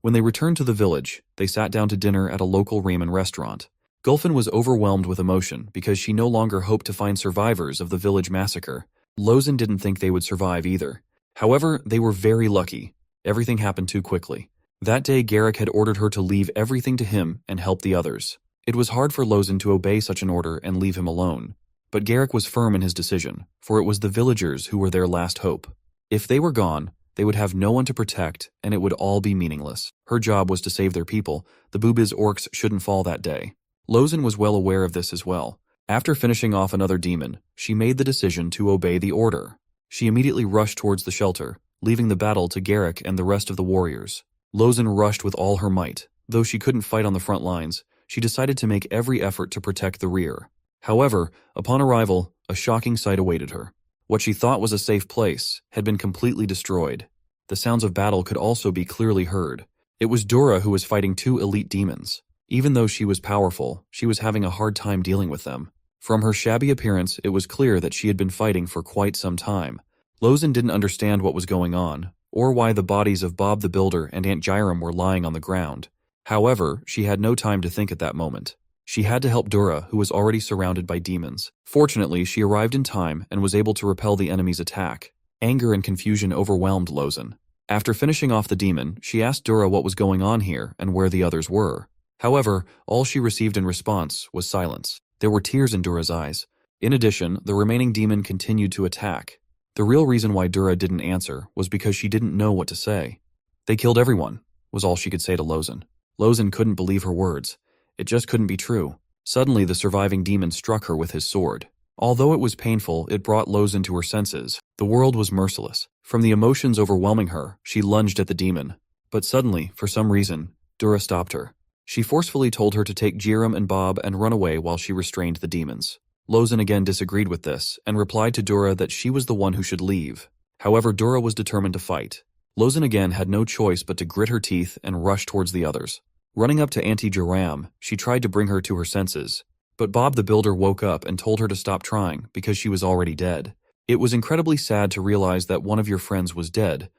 When they returned to the village, they sat down to dinner at a local ramen restaurant. Gulin was overwhelmed with emotion because she no longer hoped to find survivors of the village massacre. Lozin didn't think they would survive either. However, they were very lucky. Everything happened too quickly. That day, Garrick had ordered her to leave everything to him and help the others. It was hard for Lozin to obey such an order and leave him alone. But Garrick was firm in his decision, for it was the villagers who were their last hope. If they were gone, they would have no one to protect, and it would all be meaningless. Her job was to save their people. The Boobies orcs shouldn't fall that day. Lozin was well aware of this as well. After finishing off another demon, she made the decision to obey the order. She immediately rushed towards the shelter, leaving the battle to Garrick and the rest of the warriors. Lozin rushed with all her might. Though she couldn't fight on the front lines, she decided to make every effort to protect the rear. However, upon arrival, a shocking sight awaited her. What she thought was a safe place had been completely destroyed. The sounds of battle could also be clearly heard. It was Dora who was fighting two elite demons. Even though she was powerful, she was having a hard time dealing with them. From her shabby appearance, it was clear that she had been fighting for quite some time. Lozin didn't understand what was going on, or why the bodies of Bob the Builder and Aunt Gyram were lying on the ground. However, she had no time to think at that moment. She had to help Dora, who was already surrounded by demons. Fortunately, she arrived in time and was able to repel the enemy's attack. Anger and confusion overwhelmed Lozin. After finishing off the demon, she asked Dora what was going on here and where the others were. However, all she received in response was silence. There were tears in Dora's eyes. In addition, the remaining demon continued to attack. The real reason why Dora didn't answer was because she didn't know what to say. "They killed everyone," was all she could say to Lozin. Lozin couldn't believe her words. It just couldn't be true. Suddenly, the surviving demon struck her with his sword. Although it was painful, it brought Lozin to her senses. The world was merciless. From the emotions overwhelming her, she lunged at the demon. But suddenly, for some reason, Dora stopped her. She forcefully told her to take Gyram and Bob and run away while she restrained the demons. Lozin again disagreed with this and replied to Dora that she was the one who should leave. However, Dora was determined to fight. Lozin again had no choice but to grit her teeth and rush towards the others. Running up to Auntie Gyram, she tried to bring her to her senses. But Bob the Builder woke up and told her to stop trying because she was already dead. It was incredibly sad to realize that one of your friends was dead.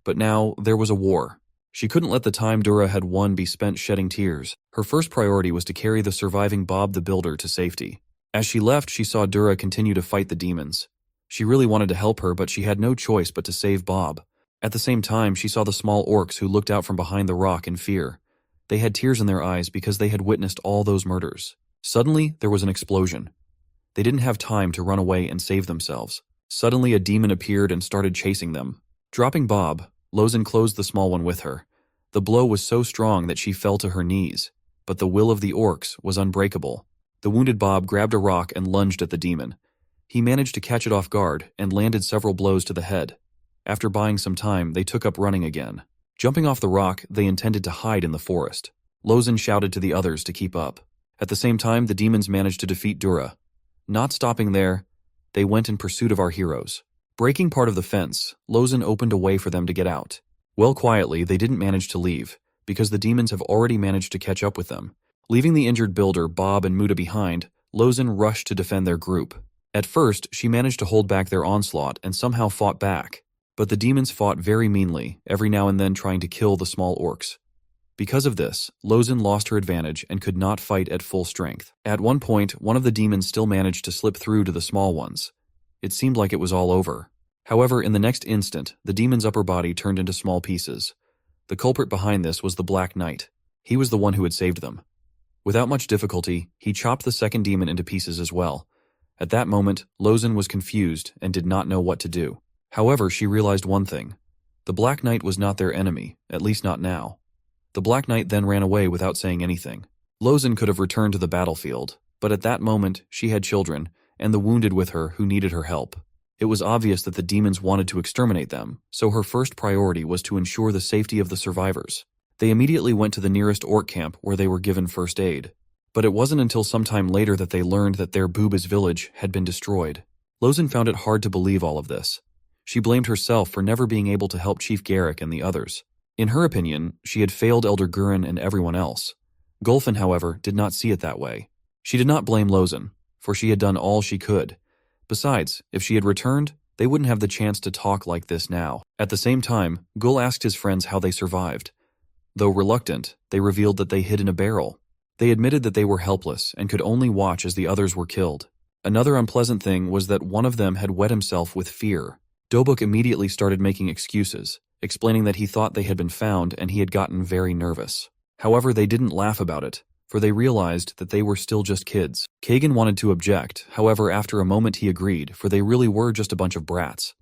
But now, there was a war. She couldn't let the time Dora had won be spent shedding tears. Her first priority was to carry the surviving Bob the Builder to safety. As she left, she saw Dora continue to fight the demons. She really wanted to help her, but she had no choice but to save Bob. At the same time, she saw the small orcs who looked out from behind the rock in fear. They had tears in their eyes because they had witnessed all those murders. Suddenly, there was an explosion. They didn't have time to run away and save themselves. Suddenly, a demon appeared and started chasing them. Dropping Bob, Lozin closed the small one with her. The blow was so strong that she fell to her knees, but the will of the orcs was unbreakable. The wounded Bob grabbed a rock and lunged at the demon. He managed to catch it off guard and landed several blows to the head. After buying some time, they took up running again. Jumping off the rock, they intended to hide in the forest. Lozin shouted to the others to keep up. At the same time, the demons managed to defeat Dora. Not stopping there, they went in pursuit of our heroes. Breaking part of the fence, Lozin opened a way for them to get out. Well, quietly, they didn't manage to leave, because the demons have already managed to catch up with them. Leaving the injured builder, Bob and Muta behind, Lozin rushed to defend their group. At first, she managed to hold back their onslaught and somehow fought back. But the demons fought very meanly, every now and then trying to kill the small orcs. Because of this, Lozin lost her advantage and could not fight at full strength. At one point, one of the demons still managed to slip through to the small ones. It seemed like it was all over. However, in the next instant, the demon's upper body turned into small pieces. The culprit behind this was the Black Knight. He was the one who had saved them. Without much difficulty, he chopped the second demon into pieces as well. At that moment, Lozin was confused and did not know what to do. However, she realized one thing. The Black Knight was not their enemy, at least not now. The Black Knight then ran away without saying anything. Lozin could have returned to the battlefield, but at that moment, she had children, and the wounded with her who needed her help. It was obvious that the demons wanted to exterminate them, so her first priority was to ensure the safety of the survivors. They immediately went to the nearest orc camp where they were given first aid. But it wasn't until some time later that they learned that their Booba's village had been destroyed. Lozin found it hard to believe all of this. She blamed herself for never being able to help Chief Garrick and the others. In her opinion, she had failed Elder Gulin and everyone else. Gulin, however, did not see it that way. She did not blame Lozin, for she had done all she could. Besides, if she had returned, they wouldn't have the chance to talk like this now. At the same time, Gul asked his friends how they survived. Though reluctant, they revealed that they hid in a barrel. They admitted that they were helpless and could only watch as the others were killed. Another unpleasant thing was that one of them had wet himself with fear. Dobuk immediately started making excuses, explaining that he thought they had been found and he had gotten very nervous. However, they didn't laugh about it, for they realized that they were still just kids. Kagan wanted to object, however after a moment he agreed, for they really were just a bunch of brats.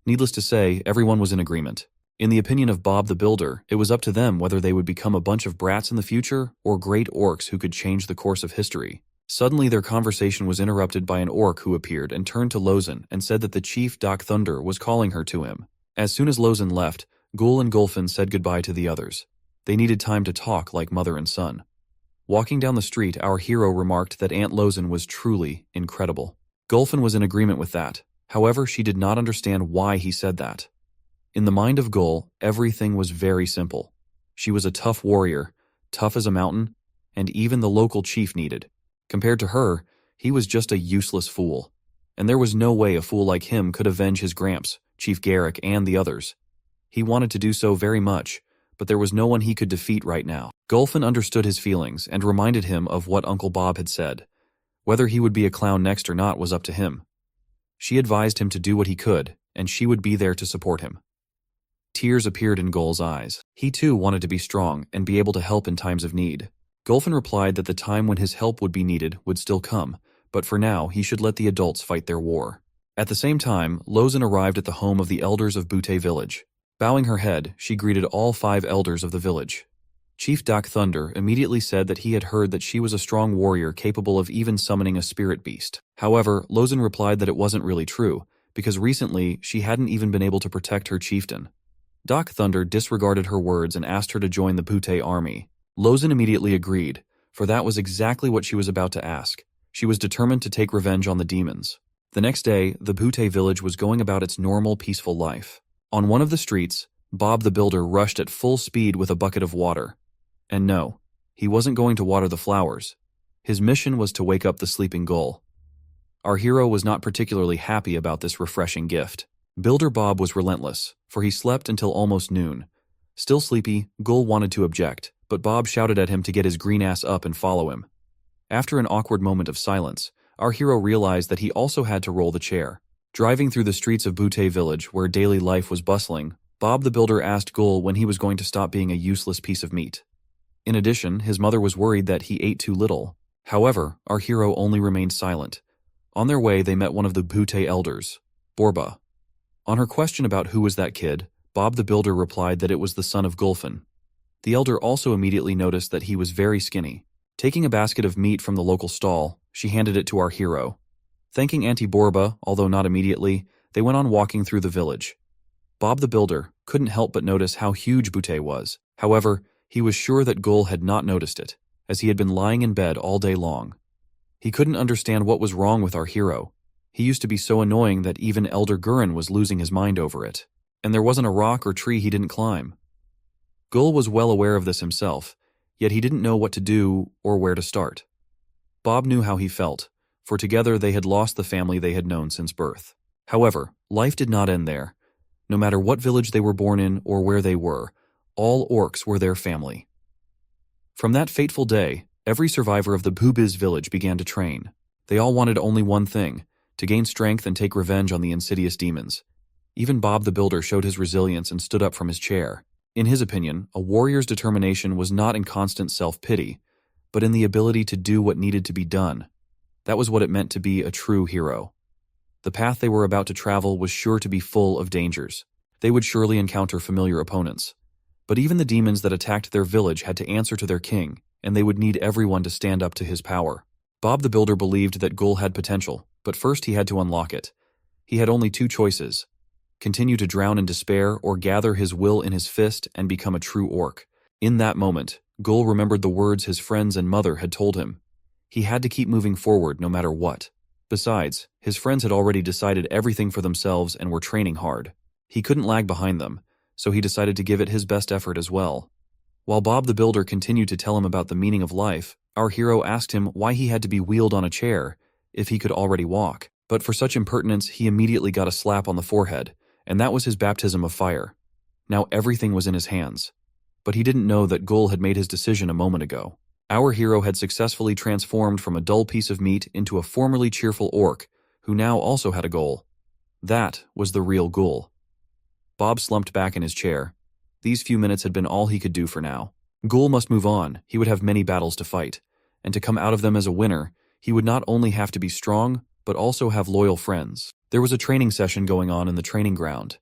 Needless to say, everyone was in agreement. In the opinion of Bob the Builder, it was up to them whether they would become a bunch of brats in the future or great orcs who could change the course of history. Suddenly their conversation was interrupted by an orc who appeared and turned to Lozen and said that the chief Doc Thunder was calling her to him. As soon as Lozen left, Gul and Gulfin said goodbye to the others. They needed time to talk like mother and son. Walking down the street, our hero remarked that Aunt Lozen was truly incredible. Gulfin was in agreement with that. However, she did not understand why he said that. In the mind of Gul, everything was very simple. She was a tough warrior, tough as a mountain, and even the local chief needed. Compared to her, he was just a useless fool. And there was no way a fool like him could avenge his Gramps, Chief Garrick, and the others. He wanted to do so very much, but there was no one he could defeat right now. Gulfin understood his feelings and reminded him of what Uncle Bob had said. Whether he would be a clown next or not was up to him. She advised him to do what he could, and she would be there to support him. Tears appeared in Gul's eyes. He too wanted to be strong and be able to help in times of need. Gulfin replied that the time when his help would be needed would still come, but for now he should let the adults fight their war. At the same time, Lozen arrived at the home of the elders of Poute village. Bowing her head, she greeted all 5 elders of the village. Chief Doc Thunder immediately said that he had heard that she was a strong warrior capable of even summoning a spirit beast. However, Lozen replied that it wasn't really true, because recently she hadn't even been able to protect her chieftain. Doc Thunder disregarded her words and asked her to join the Poute army. Lozen immediately agreed, for that was exactly what she was about to ask. She was determined to take revenge on the demons. The next day, the Poute village was going about its normal, peaceful life. On one of the streets, Bob the Builder rushed at full speed with a bucket of water. And no, he wasn't going to water the flowers. His mission was to wake up the sleeping Gul. Our hero was not particularly happy about this refreshing gift. Builder Bob was relentless, for he slept until almost noon. Still sleepy, Gul wanted to object, but Bob shouted at him to get his green ass up and follow him. After an awkward moment of silence, our hero realized that he also had to roll the chair. Driving through the streets of Poute village, where daily life was bustling, Bob the Builder asked Gul when he was going to stop being a useless piece of meat. In addition, his mother was worried that he ate too little. However, our hero only remained silent. On their way, they met one of the Poute elders, Borba. On her question about who was that kid, Bob the Builder replied that it was the son of Gulfin. The elder also immediately noticed that he was very skinny. Taking a basket of meat from the local stall, she handed it to our hero. Thanking Auntie Borba, although not immediately, they went on walking through the village. Bob the Builder couldn't help but notice how huge Poute was. However, he was sure that Gul had not noticed it, as he had been lying in bed all day long. He couldn't understand what was wrong with our hero. He used to be so annoying that even Elder Gulin was losing his mind over it. And there wasn't a rock or tree he didn't climb. Gul was well aware of this himself, yet he didn't know what to do or where to start. Bob knew how he felt, for together they had lost the family they had known since birth. However, life did not end there. No matter what village they were born in or where they were, all orcs were their family. From that fateful day, every survivor of the Pubiz village began to train. They all wanted only one thing, to gain strength and take revenge on the insidious demons. Even Bob the Builder showed his resilience and stood up from his chair. In his opinion, a warrior's determination was not in constant self-pity, but in the ability to do what needed to be done. That was what it meant to be a true hero. The path they were about to travel was sure to be full of dangers. They would surely encounter familiar opponents. But even the demons that attacked their village had to answer to their king, and they would need everyone to stand up to his power. Bob the Builder believed that Gul had potential, but first he had to unlock it. He had only 2 choices: continue to drown in despair or gather his will in his fist and become a true orc. In that moment, Gul remembered the words his friends and mother had told him. He had to keep moving forward no matter what. Besides, his friends had already decided everything for themselves and were training hard. He couldn't lag behind them, so he decided to give it his best effort as well. While Bob the Builder continued to tell him about the meaning of life, our hero asked him why he had to be wheeled on a chair if he could already walk. But for such impertinence, he immediately got a slap on the forehead, and that was his baptism of fire. Now everything was in his hands. but he didn't know that Gul had made his decision a moment ago. Our hero had successfully transformed from a dull piece of meat into a formerly cheerful orc, who now also had a goal. That was the real Gul. Bob slumped back in his chair. These few minutes had been all he could do for now. Gul must move on, he would have many battles to fight, and to come out of them as a winner, he would not only have to be strong, but also have loyal friends. There was a training session going on in the training ground.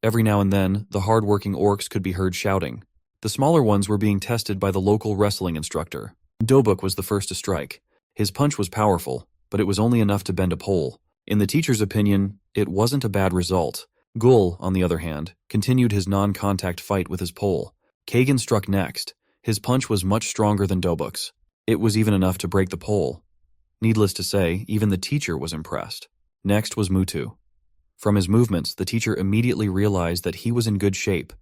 Every now and then, the hard-working orcs could be heard shouting. The smaller ones were being tested by the local wrestling instructor. Dobuk was the first to strike. His punch was powerful, but it was only enough to bend a pole. In the teacher's opinion, it wasn't a bad result. Gul, on the other hand, continued his non-contact fight with his pole. Kagan struck next. His punch was much stronger than Dobuk's. It was even enough to break the pole. Needless to say, even the teacher was impressed. Next was Mutu. From his movements, the teacher immediately realized that he was in good shape,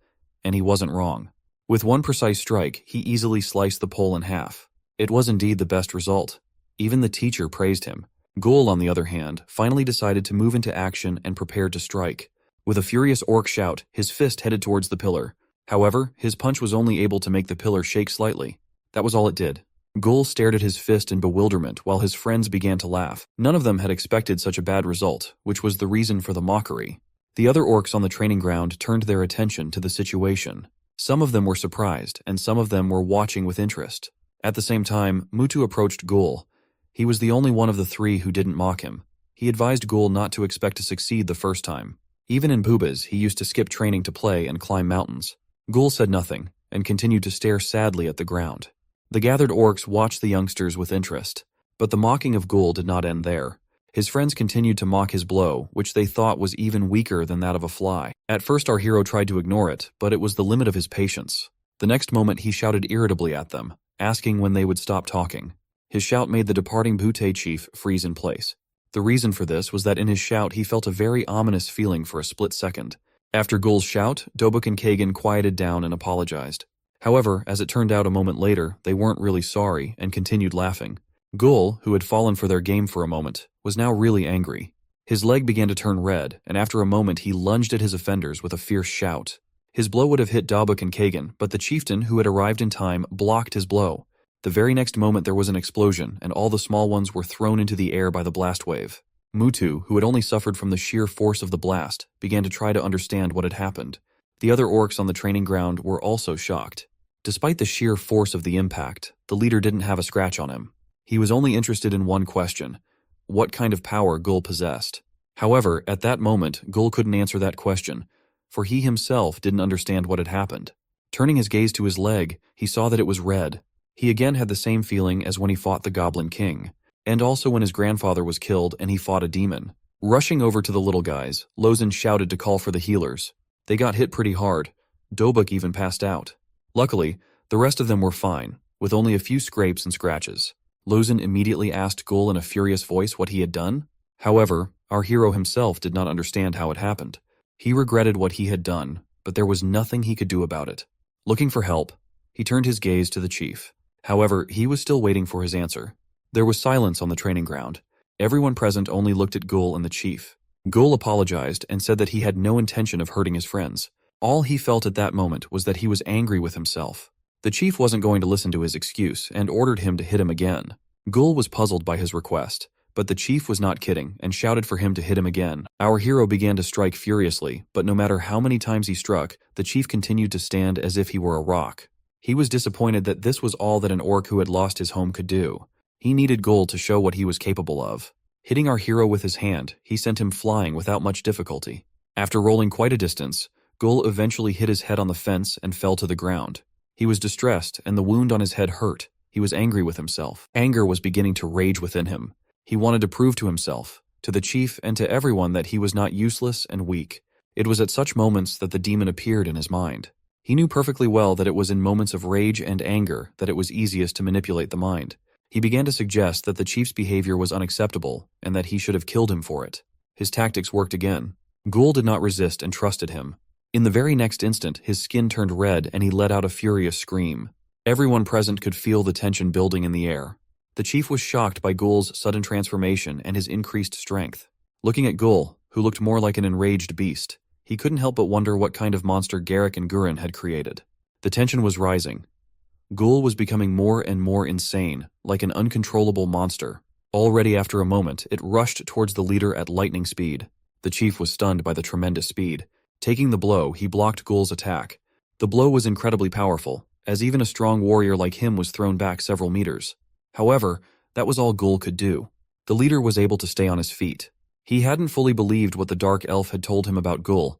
and he wasn't wrong. With one precise strike, he easily sliced the pole in half. It was indeed the best result. Even the teacher praised him. Gul, on the other hand, finally decided to move into action and prepared to strike. With a furious orc shout, his fist headed towards the pillar. However, his punch was only able to make the pillar shake slightly. That was all it did. Gul stared at his fist in bewilderment while his friends began to laugh. None of them had expected such a bad result, which was the reason for the mockery. The other orcs on the training ground turned their attention to the situation. Some of them were surprised, and some of them were watching with interest. At the same time, Mutu approached Gul. He was the only one of the three who didn't mock him. He advised Gul not to expect to succeed the first time. Even in Bubas, he used to skip training to play and climb mountains. Gul said nothing, and continued to stare sadly at the ground. The gathered orcs watched the youngsters with interest, but the mocking of Gul did not end there. His friends continued to mock his blow, which they thought was even weaker than that of a fly. At first our hero tried to ignore it, but it was the limit of his patience. The next moment he shouted irritably at them, asking when they would stop talking. His shout made the departing Poute chief freeze in place. The reason for this was that in his shout he felt a very ominous feeling for a split second. After Gul's shout, Dobuk and Kagan quieted down and apologized. However, as it turned out a moment later, they weren't really sorry and continued laughing. Gul, who had fallen for their game for a moment, was now really angry. His leg began to turn red, and after a moment he lunged at his offenders with a fierce shout. His blow would have hit Dobuk and Kagan, but the chieftain, who had arrived in time, blocked his blow. The very next moment there was an explosion, and all the small ones were thrown into the air by the blast wave. Mutu, who had only suffered from the sheer force of the blast, began to try to understand what had happened. The other orcs on the training ground were also shocked. Despite the sheer force of the impact, the leader didn't have a scratch on him. He was only interested in one question: what kind of power Gul possessed. However, at that moment, Gul couldn't answer that question, for he himself didn't understand what had happened. Turning his gaze to his leg, he saw that it was red. He again had the same feeling as when he fought the Goblin King, and also when his grandfather was killed and he fought a demon. Rushing over to the little guys, Lozen shouted to call for the healers. They got hit pretty hard. Dobuk even passed out. Luckily, the rest of them were fine, with only a few scrapes and scratches. Lozen immediately asked Gul in a furious voice what he had done. However, our hero himself did not understand how it happened. He regretted what he had done, but there was nothing he could do about it. Looking for help, he turned his gaze to the chief. However, he was still waiting for his answer. There was silence on the training ground. Everyone present only looked at Gul and the chief. Gul apologized and said that he had no intention of hurting his friends. All he felt at that moment was that he was angry with himself. The chief wasn't going to listen to his excuse and ordered him to hit him again. Gul was puzzled by his request, but the chief was not kidding and shouted for him to hit him again. Our hero began to strike furiously, but no matter how many times he struck, the chief continued to stand as if he were a rock. He was disappointed that this was all that an orc who had lost his home could do. He needed Gul to show what he was capable of. Hitting our hero with his hand, he sent him flying without much difficulty. After rolling quite a distance, Gul eventually hit his head on the fence and fell to the ground. He was distressed, and the wound on his head hurt. He was angry with himself. Anger was beginning to rage within him. He wanted to prove to himself, to the chief, and to everyone that he was not useless and weak. It was at such moments that the demon appeared in his mind. He knew perfectly well that it was in moments of rage and anger that it was easiest to manipulate the mind. He began to suggest that the chief's behavior was unacceptable and that he should have killed him for it. His tactics worked again. Gul did not resist and trusted him. In the very next instant, his skin turned red and he let out a furious scream. Everyone present could feel the tension building in the air. The chief was shocked by Gul's sudden transformation and his increased strength. Looking at Gul, who looked more like an enraged beast, he couldn't help but wonder what kind of monster Garrick and Gurin had created. The tension was rising. Gul was becoming more and more insane, like an uncontrollable monster. Already after a moment, it rushed towards the leader at lightning speed. The chief was stunned by the tremendous speed. Taking the blow, he blocked Gul's attack. The blow was incredibly powerful, as even a strong warrior like him was thrown back several meters. However, that was all Gul could do. The leader was able to stay on his feet. He hadn't fully believed what the dark elf had told him about Gul,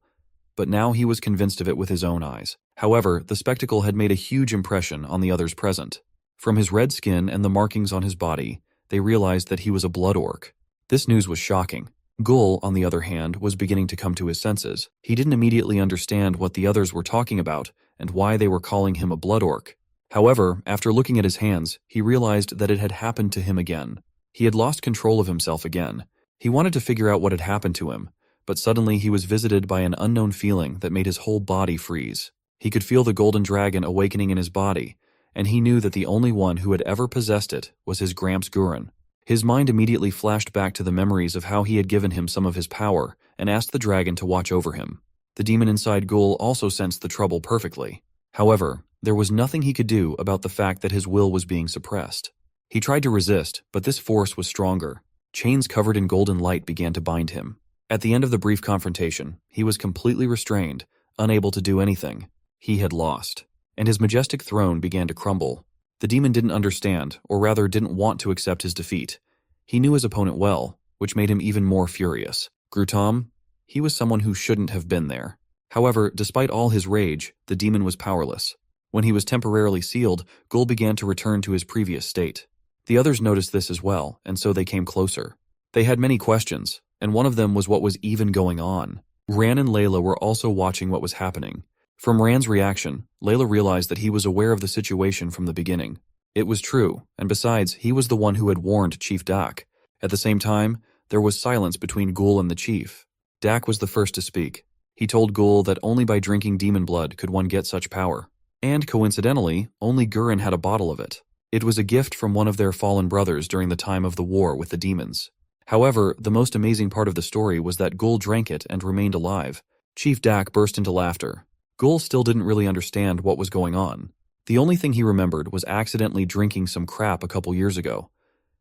but now he was convinced of it with his own eyes. However, the spectacle had made a huge impression on the others present. From his red skin and the markings on his body, they realized that he was a blood orc. This news was shocking. Gul, on the other hand, was beginning to come to his senses. He didn't immediately understand what the others were talking about and why they were calling him a blood orc. However, after looking at his hands, he realized that it had happened to him again. He had lost control of himself again. He wanted to figure out what had happened to him, but suddenly he was visited by an unknown feeling that made his whole body freeze. He could feel the golden dragon awakening in his body, and he knew that the only one who had ever possessed it was his Gramps Gulin. His mind immediately flashed back to the memories of how he had given him some of his power and asked the dragon to watch over him. The demon inside Gul also sensed the trouble perfectly. However, there was nothing he could do about the fact that his will was being suppressed. He tried to resist, but this force was stronger. Chains covered in golden light began to bind him. At the end of the brief confrontation, he was completely restrained, unable to do anything. He had lost, and his majestic throne began to crumble. The demon didn't understand, or rather didn't want to accept his defeat. He knew his opponent well, which made him even more furious. Grutom, he was someone who shouldn't have been there. However, despite all his rage, the demon was powerless. When he was temporarily sealed, Gul began to return to his previous state. The others noticed this as well, and so they came closer. They had many questions, and one of them was what was even going on. Ran and Lila were also watching what was happening. From Ran's reaction, Lila realized that he was aware of the situation from the beginning. It was true, and besides, he was the one who had warned Chief Dak. At the same time, there was silence between Gul and the chief. Dak was the first to speak. He told Gul that only by drinking demon blood could one get such power. And coincidentally, only Gulin had a bottle of it. It was a gift from one of their fallen brothers during the time of the war with the demons. However, the most amazing part of the story was that Gul drank it and remained alive. Chief Dak burst into laughter. Gul still didn't really understand what was going on. The only thing he remembered was accidentally drinking some crap a couple years ago.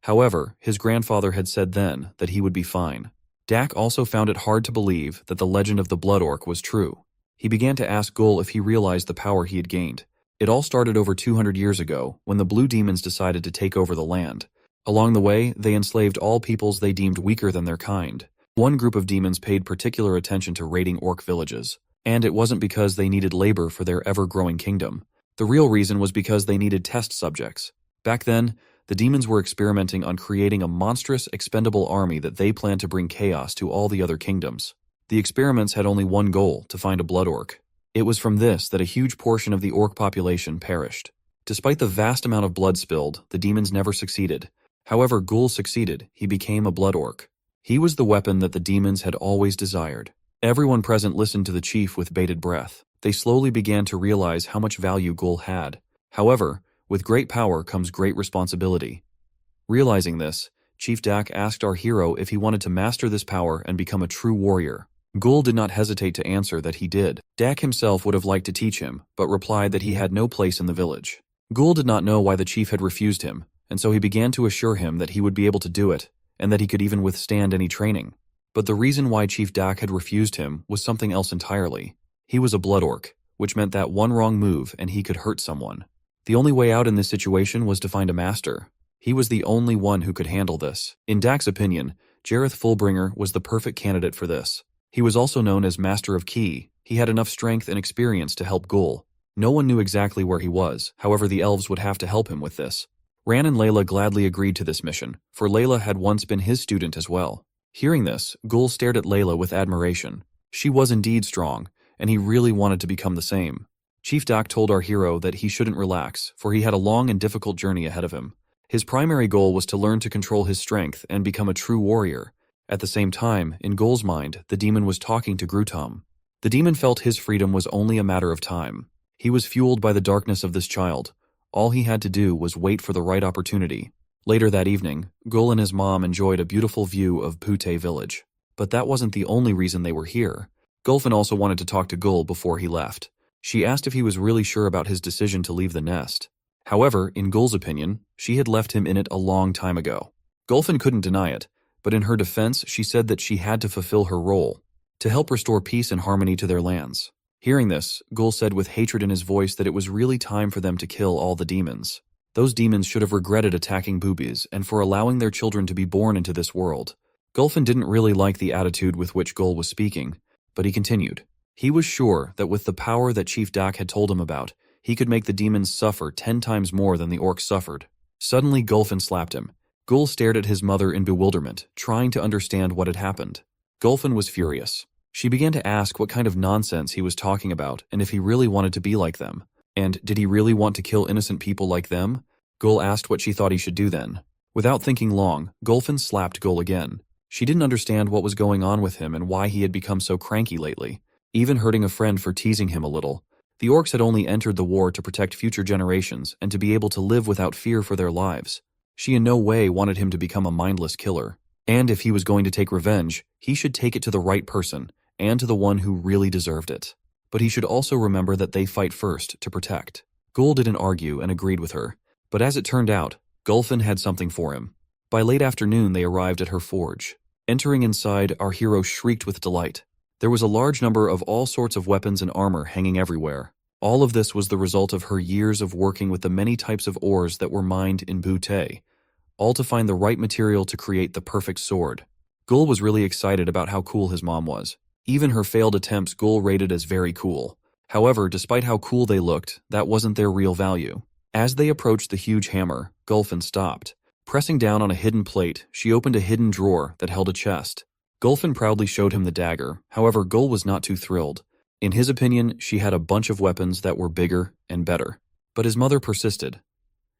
However, his grandfather had said then that he would be fine. Dak also found it hard to believe that the legend of the Blood Orc was true. He began to ask Gul if he realized the power he had gained. It all started over 200 years ago when the blue demons decided to take over the land. Along the way, they enslaved all peoples they deemed weaker than their kind. One group of demons paid particular attention to raiding orc villages. And it wasn't because they needed labor for their ever-growing kingdom. The real reason was because they needed test subjects. Back then, the demons were experimenting on creating a monstrous, expendable army that they planned to bring chaos to all the other kingdoms. The experiments had only one goal, to find a blood orc. It was from this that a huge portion of the orc population perished. Despite the vast amount of blood spilled, the demons never succeeded. However, Gul succeeded. He became a blood orc. He was the weapon that the demons had always desired. Everyone present listened to the chief with bated breath. They slowly began to realize how much value Gul had. However, with great power comes great responsibility. Realizing this, Chief Dak asked our hero if he wanted to master this power and become a true warrior. Gul did not hesitate to answer that he did. Dak himself would have liked to teach him, but replied that he had no place in the village. Gul did not know why the chief had refused him, and so he began to assure him that he would be able to do it, and that he could even withstand any training. But the reason why Chief Dak had refused him was something else entirely. He was a blood orc, which meant that one wrong move and he could hurt someone. The only way out in this situation was to find a master. He was the only one who could handle this. In Dak's opinion, Jareth Fullbringer was the perfect candidate for this. He was also known as Master of Key. He had enough strength and experience to help Gul. No one knew exactly where he was, however the elves would have to help him with this. Ran and Lila gladly agreed to this mission, for Lila had once been his student as well. Hearing this, Gul stared at Lila with admiration. She was indeed strong, and he really wanted to become the same. Chief Dak told our hero that he shouldn't relax, for he had a long and difficult journey ahead of him. His primary goal was to learn to control his strength and become a true warrior. At the same time, in Gul's mind, the demon was talking to Grutom. The demon felt his freedom was only a matter of time. He was fueled by the darkness of this child. All he had to do was wait for the right opportunity. Later that evening, Gul and his mom enjoyed a beautiful view of Poute village. But that wasn't the only reason they were here. Gulfin also wanted to talk to Gul before he left. She asked if he was really sure about his decision to leave the nest. However, in Gul's opinion, she had left him in it a long time ago. Gulfin couldn't deny it, but in her defense she said that she had to fulfill her role, to help restore peace and harmony to their lands. Hearing this, Gul said with hatred in his voice that it was really time for them to kill all the demons. Those demons should have regretted attacking boobies and for allowing their children to be born into this world. Gulfin didn't really like the attitude with which Gul was speaking, but he continued. He was sure that with the power that Chief Dak had told him about, he could make the demons suffer 10 times more than the orcs suffered. Suddenly Gulfin slapped him. Gul stared at his mother in bewilderment, trying to understand what had happened. Gulfin was furious. She began to ask what kind of nonsense he was talking about and if he really wanted to be like them. And did he really want to kill innocent people like them? Gul asked what she thought he should do then. Without thinking long, Gulfin slapped Gul again. She didn't understand what was going on with him and why he had become so cranky lately, even hurting a friend for teasing him a little. The orcs had only entered the war to protect future generations and to be able to live without fear for their lives. She in no way wanted him to become a mindless killer. And if he was going to take revenge, he should take it to the right person, and to the one who really deserved it. But he should also remember that they fight first to protect. Gul didn't argue and agreed with her, but as it turned out, Gulfin had something for him. By late afternoon they arrived at her forge. Entering inside, our hero shrieked with delight. There was a large number of all sorts of weapons and armor hanging everywhere. All of this was the result of her years of working with the many types of ores that were mined in Poute, all to find the right material to create the perfect sword. Gul was really excited about how cool his mom was. Even her failed attempts Gul rated as very cool. However, despite how cool they looked, that wasn't their real value. As they approached the huge hammer, Gulfin stopped. Pressing down on a hidden plate, she opened a hidden drawer that held a chest. Gulfin proudly showed him the dagger, however Gul was not too thrilled. In his opinion, she had a bunch of weapons that were bigger and better. But his mother persisted.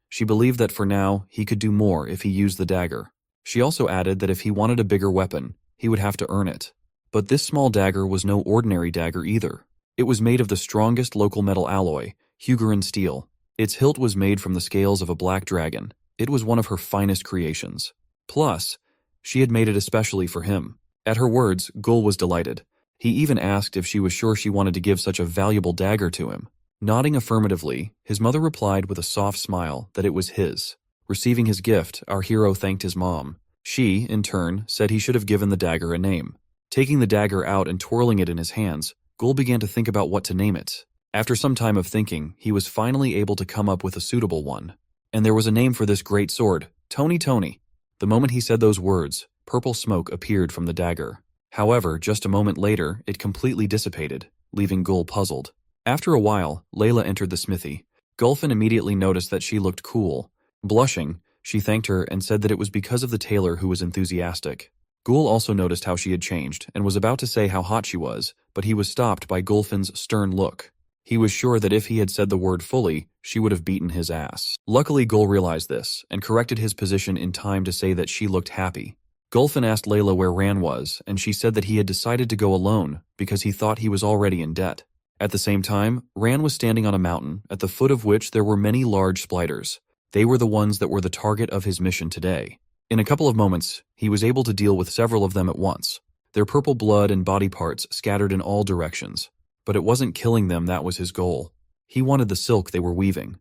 She believed that for now, he could do more if he used the dagger. She also added that if he wanted a bigger weapon, he would have to earn it. But this small dagger was no ordinary dagger either. It was made of the strongest local metal alloy, Hugerin steel. Its hilt was made from the scales of a black dragon. It was one of her finest creations. Plus, she had made it especially for him. At her words, Gul was delighted. He even asked if she was sure she wanted to give such a valuable dagger to him. Nodding affirmatively, his mother replied with a soft smile that it was his. Receiving his gift, our hero thanked his mom. She, in turn, said he should have given the dagger a name. Taking the dagger out and twirling it in his hands, Gul began to think about what to name it. After some time of thinking, he was finally able to come up with a suitable one. And there was a name for this great sword, Tony Tony. The moment he said those words, purple smoke appeared from the dagger. However, just a moment later, it completely dissipated, leaving Gul puzzled. After a while, Lila entered the smithy. Gulfin immediately noticed that she looked cool. Blushing, she thanked her and said that it was because of the tailor who was enthusiastic. Gul also noticed how she had changed and was about to say how hot she was, but he was stopped by Gulfin's stern look. He was sure that if he had said the word fully, she would have beaten his ass. Luckily, Gul realized this and corrected his position in time to say that she looked happy. Gulfin asked Layla where Ran was, and she said that he had decided to go alone because he thought he was already in debt. At the same time, Ran was standing on a mountain, at the foot of which there were many large spiders. They were the ones that were the target of his mission today. In a couple of moments, he was able to deal with several of them at once. Their purple blood and body parts scattered in all directions. But it wasn't killing them that was his goal. He wanted the silk they were weaving.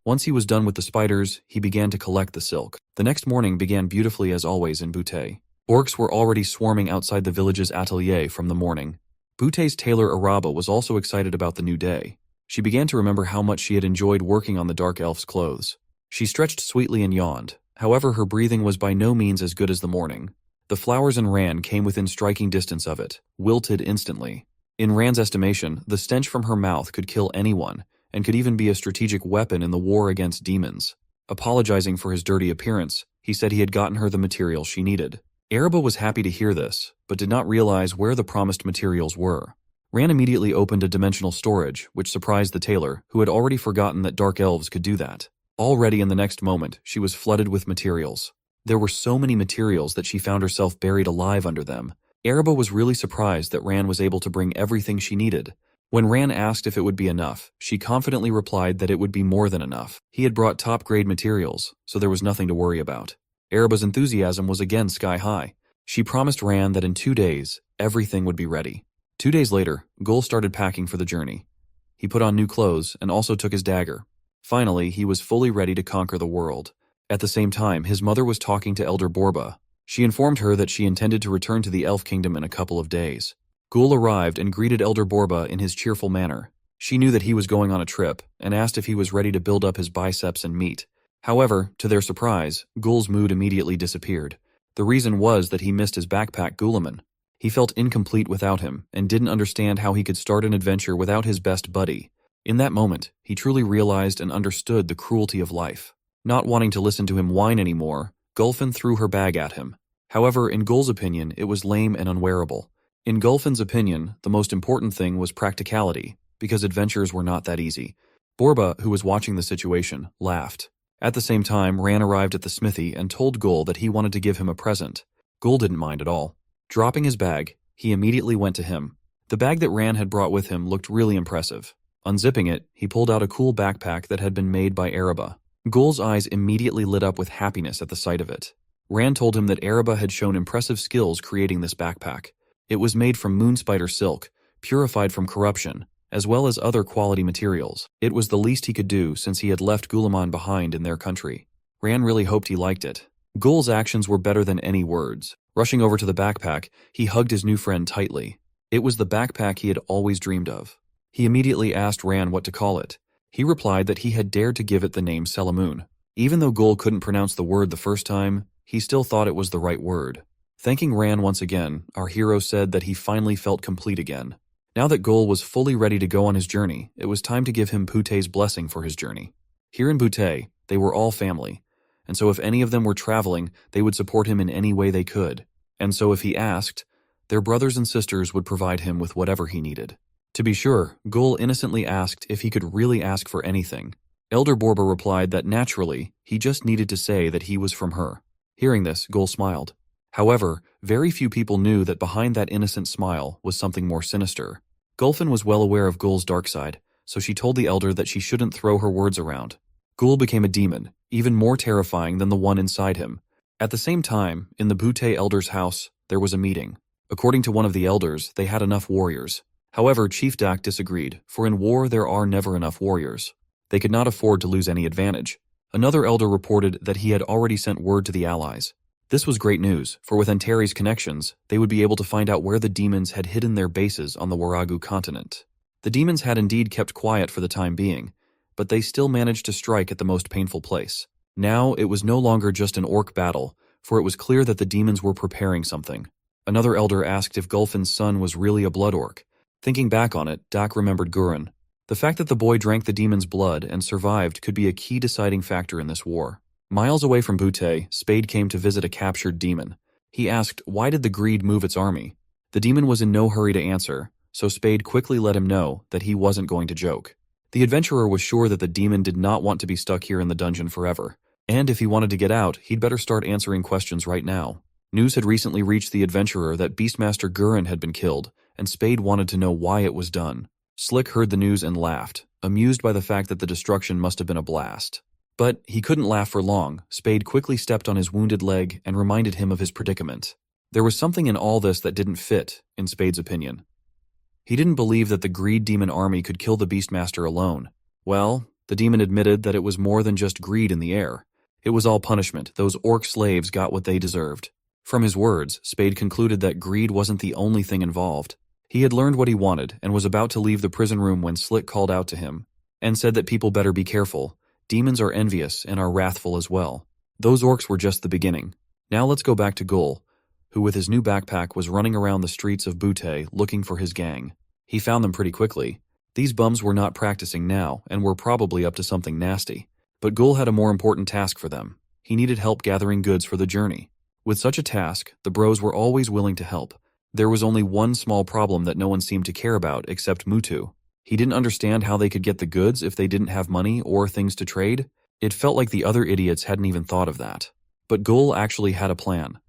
Once he was done with the spiders, he began to collect the silk. The next morning began beautifully as always in Poute. Orcs were already swarming outside the village's atelier from the morning. Poute's tailor Araba was also excited about the new day. She began to remember how much she had enjoyed working on the dark elf's clothes. She stretched sweetly and yawned. However, her breathing was by no means as good as the morning. The flowers and Ran came within striking distance of it, wilted instantly. In Ran's estimation, the stench from her mouth could kill anyone, and could even be a strategic weapon in the war against demons. Apologizing for his dirty appearance, he said he had gotten her the material she needed. Araba was happy to hear this, but did not realize where the promised materials were. Ran immediately opened a dimensional storage, which surprised the tailor, who had already forgotten that dark elves could do that. Already in the next moment, she was flooded with materials. There were so many materials that she found herself buried alive under them. Araba was really surprised that Ran was able to bring everything she needed. When Ran asked if it would be enough, she confidently replied that it would be more than enough. He had brought top-grade materials, so there was nothing to worry about. Araba's enthusiasm was again sky-high. She promised Ran that in 2 days, everything would be ready. 2 days later, Gul started packing for the journey. He put on new clothes and also took his dagger. Finally, he was fully ready to conquer the world. At the same time, his mother was talking to Elder Borba. She informed her that she intended to return to the Elf Kingdom in a couple of days. Gul arrived and greeted Elder Borba in his cheerful manner. She knew that he was going on a trip and asked if he was ready to build up his biceps and meat. However, to their surprise, Gul's mood immediately disappeared. The reason was that he missed his backpack Guliman. He felt incomplete without him and didn't understand how he could start an adventure without his best buddy. In that moment, he truly realized and understood the cruelty of life. Not wanting to listen to him whine anymore, Gulfin threw her bag at him. However, in Gul's opinion, it was lame and unwearable. In Gulfin's opinion, the most important thing was practicality, because adventures were not that easy. Borba, who was watching the situation, laughed. At the same time, Ran arrived at the smithy and told Gul that he wanted to give him a present. Gul didn't mind at all. Dropping his bag, he immediately went to him. The bag that Ran had brought with him looked really impressive. Unzipping it, he pulled out a cool backpack that had been made by Araba. Gul's eyes immediately lit up with happiness at the sight of it. Ran told him that Araba had shown impressive skills creating this backpack. It was made from moonspider silk, purified from corruption, as well as other quality materials. It was the least he could do since he had left Guliman behind in their country. Ran really hoped he liked it. Gul's actions were better than any words. Rushing over to the backpack, he hugged his new friend tightly. It was the backpack he had always dreamed of. He immediately asked Ran what to call it. He replied that he had dared to give it the name Selamun. Even though Gul couldn't pronounce the word the first time, he still thought it was the right word. Thanking Ran once again, our hero said that he finally felt complete again. Now that Gul was fully ready to go on his journey, it was time to give him Poute's blessing for his journey. Here in Poute, they were all family, and so if any of them were traveling, they would support him in any way they could. And so if he asked, their brothers and sisters would provide him with whatever he needed. To be sure, Gul innocently asked if he could really ask for anything. Elder Borba replied that naturally, he just needed to say that he was from her. Hearing this, Gul smiled. However, very few people knew that behind that innocent smile was something more sinister. Gulfin was well aware of Gul's dark side, so she told the elder that she shouldn't throw her words around. Gul became a demon, even more terrifying than the one inside him. At the same time, in the Poute elder's house, there was a meeting. According to one of the elders, they had enough warriors. However, Chief Dak disagreed, for in war there are never enough warriors. They could not afford to lose any advantage. Another elder reported that he had already sent word to the allies. This was great news, for with Antares' connections, they would be able to find out where the demons had hidden their bases on the Waragu continent. The demons had indeed kept quiet for the time being, but they still managed to strike at the most painful place. Now it was no longer just an orc battle, for it was clear that the demons were preparing something. Another elder asked if Gulfin's son was really a blood orc. Thinking back on it, Dak remembered Gurren. The fact that the boy drank the demon's blood and survived could be a key deciding factor in this war. Miles away from Poute, Spade came to visit a captured demon. He asked, why did the greed move its army? The demon was in no hurry to answer, so Spade quickly let him know that he wasn't going to joke. The adventurer was sure that the demon did not want to be stuck here in the dungeon forever, and if he wanted to get out, he'd better start answering questions right now. News had recently reached the adventurer that Beastmaster Gurren had been killed, and Spade wanted to know why it was done. Slick heard the news and laughed, amused by the fact that the destruction must have been a blast. But he couldn't laugh for long. Spade quickly stepped on his wounded leg and reminded him of his predicament. There was something in all this that didn't fit, in Spade's opinion. He didn't believe that the greed demon army could kill the Beastmaster alone. Well, the demon admitted that it was more than just greed in the air. It was all punishment. Those orc slaves got what they deserved. From his words, Spade concluded that greed wasn't the only thing involved. He had learned what he wanted and was about to leave the prison room when Slick called out to him and said that people better be careful. Demons are envious and are wrathful as well. Those orcs were just the beginning. Now let's go back to Gul, who with his new backpack was running around the streets of Poute looking for his gang. He found them pretty quickly. These bums were not practicing now and were probably up to something nasty. But Gul had a more important task for them. He needed help gathering goods for the journey. With such a task, the bros were always willing to help. There was only one small problem that no one seemed to care about except Mutu. He didn't understand how they could get the goods if they didn't have money or things to trade. It felt like the other idiots hadn't even thought of that. But Gul actually had a plan.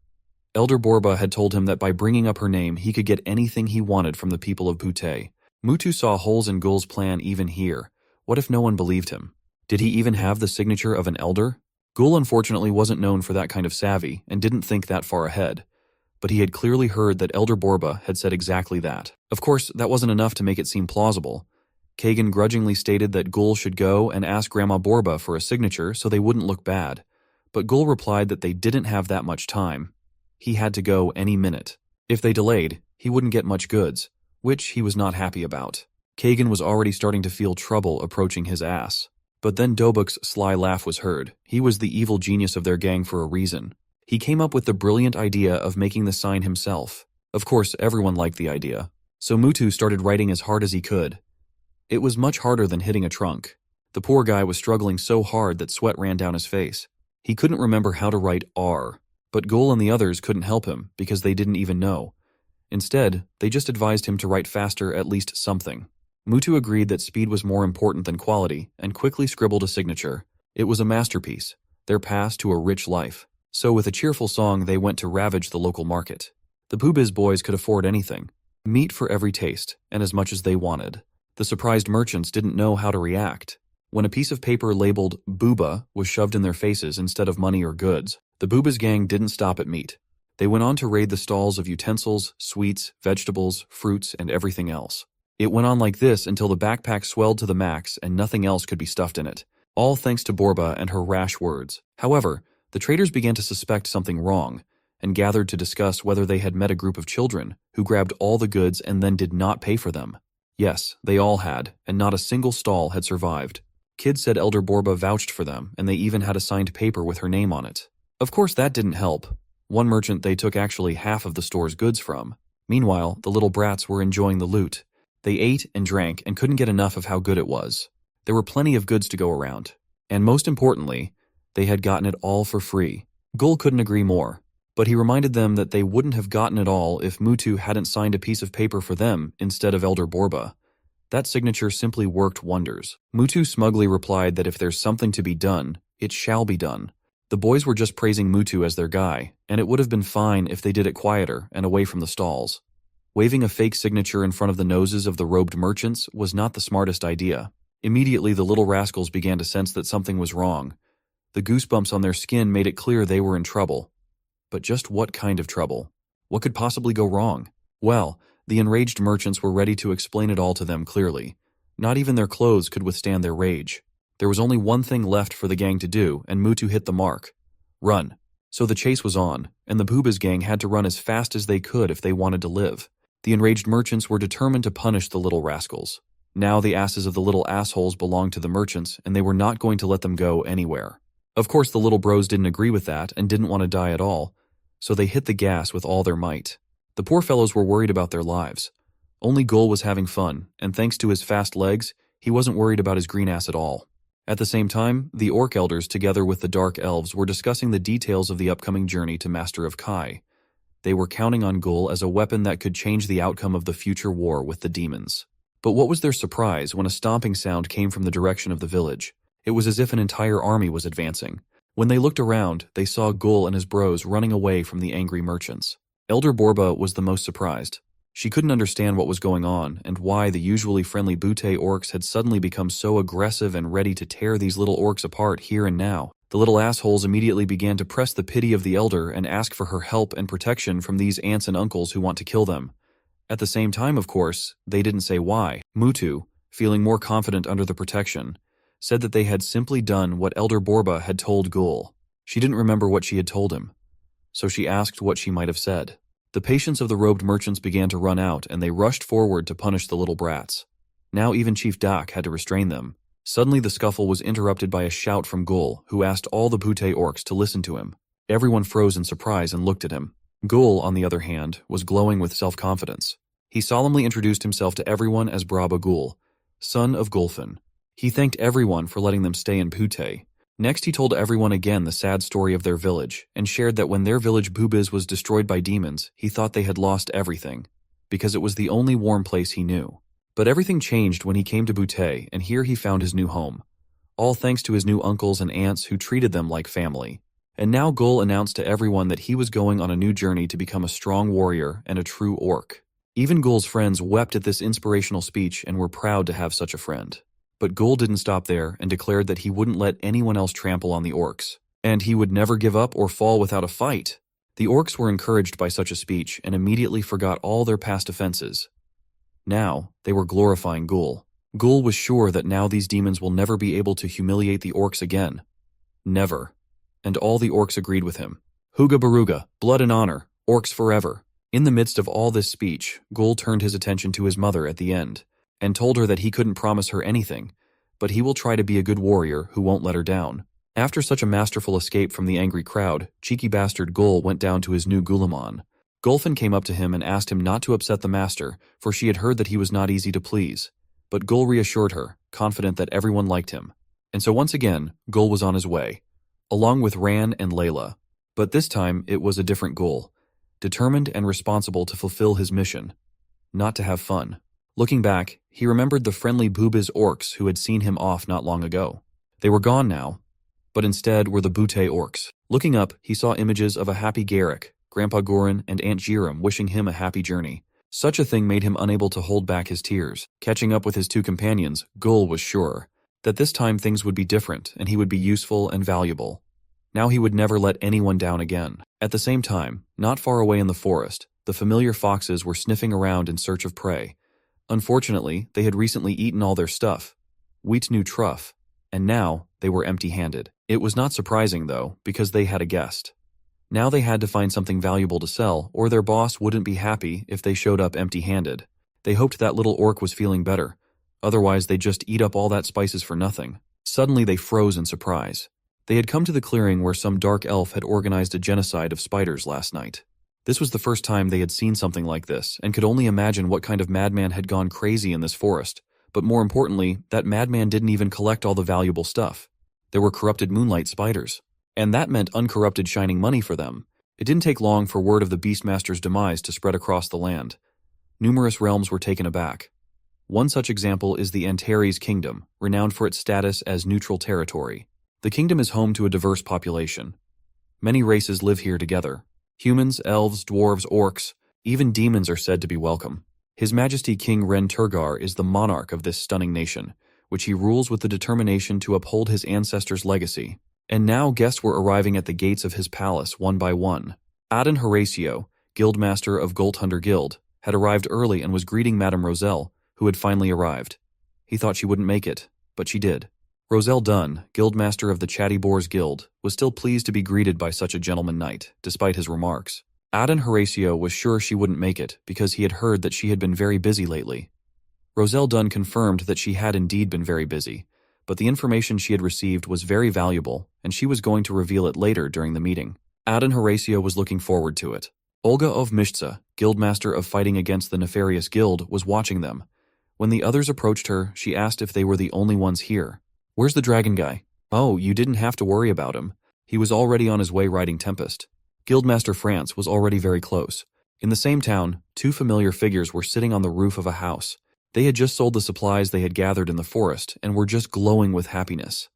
Elder Borba had told him that by bringing up her name, he could get anything he wanted from the people of Poute. Mutu saw holes in Gul's plan even here. What if no one believed him? Did he even have the signature of an elder? Gul unfortunately wasn't known for that kind of savvy and didn't think that far ahead. But he had clearly heard that Elder Borba had said exactly that. Of course, that wasn't enough to make it seem plausible. Kagan grudgingly stated that Gul should go and ask Grandma Borba for a signature so they wouldn't look bad, but Gul replied that they didn't have that much time. He had to go any minute. If they delayed, he wouldn't get much goods, which he was not happy about. Kagan was already starting to feel trouble approaching his ass. But then Dobuk's sly laugh was heard. He was the evil genius of their gang for a reason. He came up with the brilliant idea of making the sign himself. Of course, everyone liked the idea. So Mutu started writing as hard as he could. It was much harder than hitting a trunk. The poor guy was struggling so hard that sweat ran down his face. He couldn't remember how to write R. But Gul and the others couldn't help him because they didn't even know. Instead, they just advised him to write faster at least something. Mutu agreed that speed was more important than quality and quickly scribbled a signature. It was a masterpiece, their pass to a rich life. So with a cheerful song, they went to ravage the local market. The Poobiz boys could afford anything, meat for every taste, and as much as they wanted. The surprised merchants didn't know how to react. When a piece of paper labeled Booba was shoved in their faces instead of money or goods, the Boobiz gang didn't stop at meat. They went on to raid the stalls of utensils, sweets, vegetables, fruits, and everything else. It went on like this until the backpack swelled to the max and nothing else could be stuffed in it, all thanks to Borba and her rash words. However, the traders began to suspect something wrong and gathered to discuss whether they had met a group of children who grabbed all the goods and then did not pay for them. Yes, they all had, and not a single stall had survived. Kids said Elder Borba vouched for them, and they even had a signed paper with her name on it. Of course, that didn't help. One merchant they took actually half of the store's goods from. Meanwhile, the little brats were enjoying the loot. They ate and drank and couldn't get enough of how good it was. There were plenty of goods to go around. And most importantly, they had gotten it all for free. Gul couldn't agree more, but he reminded them that they wouldn't have gotten it all if Mutu hadn't signed a piece of paper for them instead of Elder Borba. That signature simply worked wonders. Mutu smugly replied that if there's something to be done, it shall be done. The boys were just praising Mutu as their guy, and it would have been fine if they did it quieter and away from the stalls. Waving a fake signature in front of the noses of the robed merchants was not the smartest idea. Immediately, the little rascals began to sense that something was wrong. The goosebumps on their skin made it clear they were in trouble. But just what kind of trouble? What could possibly go wrong? Well, the enraged merchants were ready to explain it all to them clearly. Not even their clothes could withstand their rage. There was only one thing left for the gang to do, and Mutu hit the mark. Run. So the chase was on, and the Poobiz gang had to run as fast as they could if they wanted to live. The enraged merchants were determined to punish the little rascals. Now the asses of the little assholes belonged to the merchants, and they were not going to let them go anywhere. Of course, the little bros didn't agree with that and didn't want to die at all, so they hit the gas with all their might. The poor fellows were worried about their lives. Only Gul was having fun, and thanks to his fast legs, he wasn't worried about his green ass at all. At the same time, the orc elders together with the dark elves were discussing the details of the upcoming journey to Master of Kai. They were counting on Gul as a weapon that could change the outcome of the future war with the demons. But what was their surprise when a stomping sound came from the direction of the village? It was as if an entire army was advancing. When they looked around, they saw Gul and his bros running away from the angry merchants. Elder Borba was the most surprised. She couldn't understand what was going on and why the usually friendly Poute orcs had suddenly become so aggressive and ready to tear these little orcs apart here and now. The little assholes immediately began to press the pity of the elder and ask for her help and protection from these aunts and uncles who want to kill them. At the same time, of course, they didn't say why. Mutu, feeling more confident under the protection, said that they had simply done what Elder Borba had told Gul. She didn't remember what she had told him, so she asked what she might have said. The patience of the robed merchants began to run out, and they rushed forward to punish the little brats. Now even Chief Dak had to restrain them. Suddenly the scuffle was interrupted by a shout from Gul, who asked all the Poute orcs to listen to him. Everyone froze in surprise and looked at him. Gul, on the other hand, was glowing with self-confidence. He solemnly introduced himself to everyone as Braba Gul, son of Gulfin. He thanked everyone for letting them stay in Poute. Next he told everyone again the sad story of their village, and shared that when their village Poobiz was destroyed by demons, he thought they had lost everything, because it was the only warm place he knew. But everything changed when he came to Poute, and here he found his new home. All thanks to his new uncles and aunts who treated them like family. And now Gul announced to everyone that he was going on a new journey to become a strong warrior and a true orc. Even Gul's friends wept at this inspirational speech and were proud to have such a friend. But Gul didn't stop there and declared that he wouldn't let anyone else trample on the orcs, and he would never give up or fall without a fight. The orcs were encouraged by such a speech and immediately forgot all their past offenses. Now, they were glorifying Gul. Gul was sure that now these demons will never be able to humiliate the orcs again. Never. And all the orcs agreed with him. Huga Baruga, blood and honor, orcs forever. In the midst of all this speech, Gul turned his attention to his mother at the end, and told her that he couldn't promise her anything, but he will try to be a good warrior who won't let her down. After such a masterful escape from the angry crowd, cheeky bastard Gul went down to his new Gulamon. Gulfin came up to him and asked him not to upset the master, for she had heard that he was not easy to please. But Gul reassured her, confident that everyone liked him. And so once again, Gul was on his way, along with Ran and Lila. But this time it was a different Gul, determined and responsible to fulfill his mission, not to have fun. Looking back, he remembered the friendly Boobiz orcs who had seen him off not long ago. They were gone now, but instead were the Poute orcs. Looking up, he saw images of a happy Garrick, Grandpa Gorin, and Aunt Jiram wishing him a happy journey. Such a thing made him unable to hold back his tears. Catching up with his two companions, Gul was sure that this time things would be different and he would be useful and valuable. Now he would never let anyone down again. At the same time, not far away in the forest, the familiar foxes were sniffing around in search of prey. Unfortunately, they had recently eaten all their stuff, wheat new truff, and now they were empty-handed. It was not surprising, though, because they had a guest. Now they had to find something valuable to sell, or their boss wouldn't be happy if they showed up empty-handed. They hoped that little orc was feeling better, otherwise they'd just eat up all that spices for nothing. Suddenly they froze in surprise. They had come to the clearing where some dark elf had organized a genocide of spiders last night. This was the first time they had seen something like this, and could only imagine what kind of madman had gone crazy in this forest. But more importantly, that madman didn't even collect all the valuable stuff. There were corrupted moonlight spiders, and that meant uncorrupted shining money for them. It didn't take long for word of the Beastmaster's demise to spread across the land. Numerous realms were taken aback. One such example is the Antares Kingdom, renowned for its status as neutral territory. The kingdom is home to a diverse population. Many races live here together. Humans, elves, dwarves, orcs, even demons are said to be welcome. His Majesty King Ren Turgar is the monarch of this stunning nation, which he rules with the determination to uphold his ancestors' legacy. And now guests were arriving at the gates of his palace one by one. Aden Horatio, guildmaster of Golthunder Guild, had arrived early and was greeting Madame Roselle, who had finally arrived. He thought she wouldn't make it, but she did. Roselle Dunn, guildmaster of the Chatty Boars Guild, was still pleased to be greeted by such a gentleman knight, despite his remarks. Aden Horatio was sure she wouldn't make it because he had heard that she had been very busy lately. Roselle Dunn confirmed that she had indeed been very busy, but the information she had received was very valuable, and she was going to reveal it later during the meeting. Aden Horatio was looking forward to it. Olga of Mishza, guildmaster of Fighting Against the Nefarious Guild, was watching them. When the others approached her, she asked if they were the only ones here. "Where's the dragon guy?" "Oh, you didn't have to worry about him. He was already on his way riding Tempest." Guildmaster France was already very close. In the same town, two familiar figures were sitting on the roof of a house. They had just sold the supplies they had gathered in the forest and were just glowing with happiness.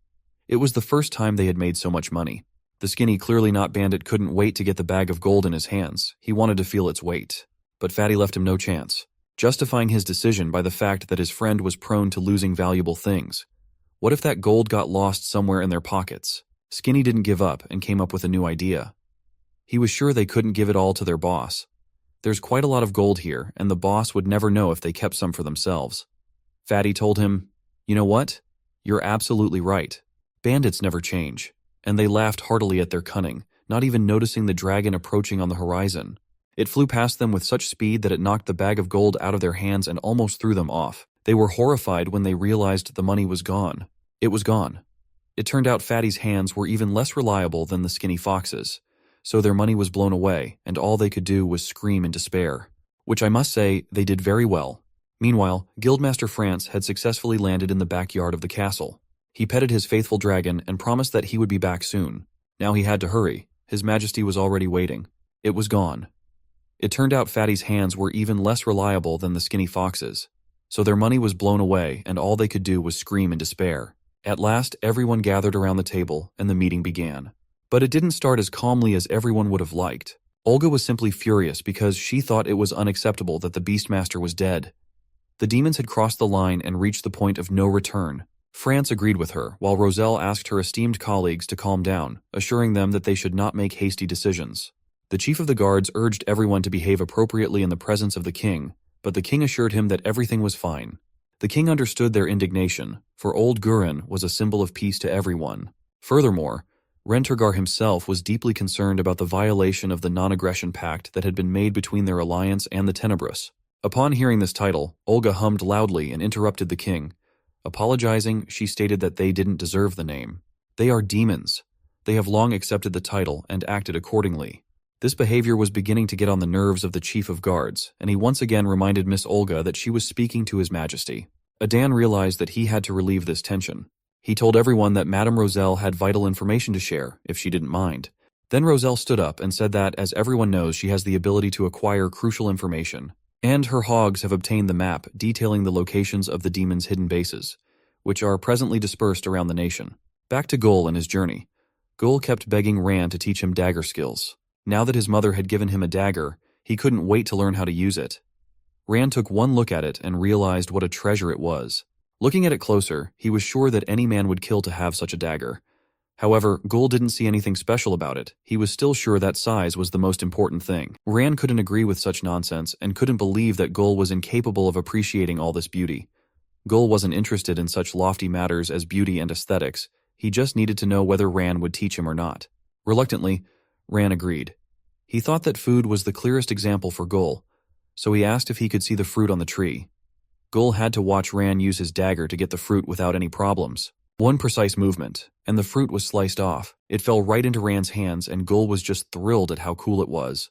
It was the first time they had made so much money. The skinny, clearly not bandit couldn't wait to get the bag of gold in his hands. He wanted to feel its weight. But Fatty left him no chance, justifying his decision by the fact that his friend was prone to losing valuable things. What if that gold got lost somewhere in their pockets? Skinny didn't give up and came up with a new idea. He was sure they couldn't give it all to their boss. There's quite a lot of gold here, and the boss would never know if they kept some for themselves. Fatty told him, "You know what? You're absolutely right. Bandits never change." And they laughed heartily at their cunning, not even noticing the dragon approaching on the horizon. It flew past them with such speed that it knocked the bag of gold out of their hands and almost threw them off. They were horrified when they realized the money was gone. It was gone. It turned out Fatty's hands were even less reliable than the skinny fox's. So their money was blown away, and all they could do was scream in despair. Which I must say, they did very well. Meanwhile, Guildmaster France had successfully landed in the backyard of the castle. He petted his faithful dragon and promised that he would be back soon. Now he had to hurry. His Majesty was already waiting. It was gone. It turned out Fatty's hands were even less reliable than the skinny fox's. So their money was blown away, and all they could do was scream in despair. At last, everyone gathered around the table, and the meeting began. But it didn't start as calmly as everyone would have liked. Olga was simply furious because she thought it was unacceptable that the Beastmaster was dead. The demons had crossed the line and reached the point of no return. France agreed with her, while Roselle asked her esteemed colleagues to calm down, assuring them that they should not make hasty decisions. The chief of the guards urged everyone to behave appropriately in the presence of the king, but the king assured him that everything was fine. The king understood their indignation, for old Gulin was a symbol of peace to everyone. Furthermore, Rentergar himself was deeply concerned about the violation of the non-aggression pact that had been made between their alliance and the Tenebrous. Upon hearing this title, Olga hummed loudly and interrupted the king. Apologizing, she stated that they didn't deserve the name. They are demons. They have long accepted the title and acted accordingly. This behavior was beginning to get on the nerves of the chief of guards, and he once again reminded Miss Olga that she was speaking to His Majesty. Adan realized that he had to relieve this tension. He told everyone that Madame Roselle had vital information to share, if she didn't mind. Then Roselle stood up and said that, as everyone knows, she has the ability to acquire crucial information, and her hogs have obtained the map detailing the locations of the demons' hidden bases, which are presently dispersed around the nation. Back to Gul and his journey. Gul kept begging Rand to teach him dagger skills. Now that his mother had given him a dagger, he couldn't wait to learn how to use it. Rand took one look at it and realized what a treasure it was. Looking at it closer, he was sure that any man would kill to have such a dagger. However, Gul didn't see anything special about it. He was still sure that size was the most important thing. Rand couldn't agree with such nonsense and couldn't believe that Gul was incapable of appreciating all this beauty. Gul wasn't interested in such lofty matters as beauty and aesthetics. He just needed to know whether Rand would teach him or not. Reluctantly, Rand agreed. He thought that food was the clearest example for Gul, so he asked if he could see the fruit on the tree. Gul had to watch Rand use his dagger to get the fruit without any problems. One precise movement, and the fruit was sliced off. It fell right into Rand's hands, and Gul was just thrilled at how cool it was.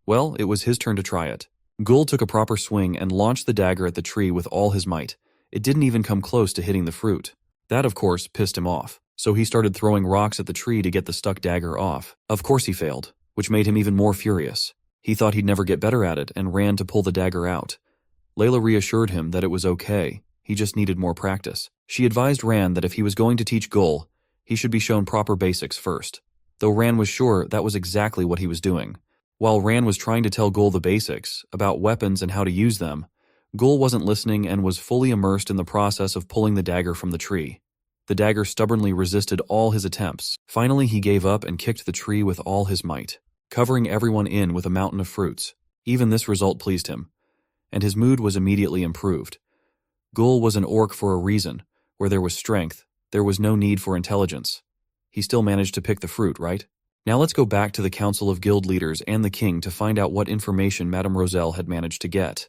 Well, it was his turn to try it. Gul took a proper swing and launched the dagger at the tree with all his might. It didn't even come close to hitting the fruit. That, of course, pissed him off, so he started throwing rocks at the tree to get the stuck dagger off. Of course he failed, which made him even more furious. He thought he'd never get better at it and ran to pull the dagger out. Layla reassured him that it was okay, he just needed more practice. She advised Rand that if he was going to teach Gul, he should be shown proper basics first, though Rand was sure that was exactly what he was doing. While Rand was trying to tell Gul the basics, about weapons and how to use them, Gul wasn't listening and was fully immersed in the process of pulling the dagger from the tree. The dagger stubbornly resisted all his attempts. Finally, he gave up and kicked the tree with all his might, covering everyone in with a mountain of fruits. Even this result pleased him, and his mood was immediately improved. Gul was an orc for a reason. Where there was strength, there was no need for intelligence. He still managed to pick the fruit, right? Now let's go back to the Council of Guild Leaders and the King to find out what information Madame Roselle had managed to get.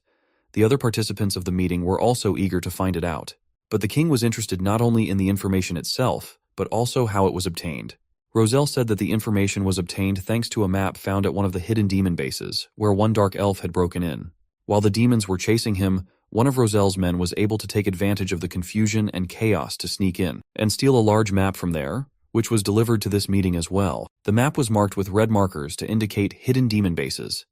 The other participants of the meeting were also eager to find it out. But the king was interested not only in the information itself, but also how it was obtained. Roselle said that the information was obtained thanks to a map found at one of the hidden demon bases, where one dark elf had broken in. While the demons were chasing him, one of Roselle's men was able to take advantage of the confusion and chaos to sneak in and steal a large map from there, which was delivered to this meeting as well. The map was marked with red markers to indicate hidden demon bases,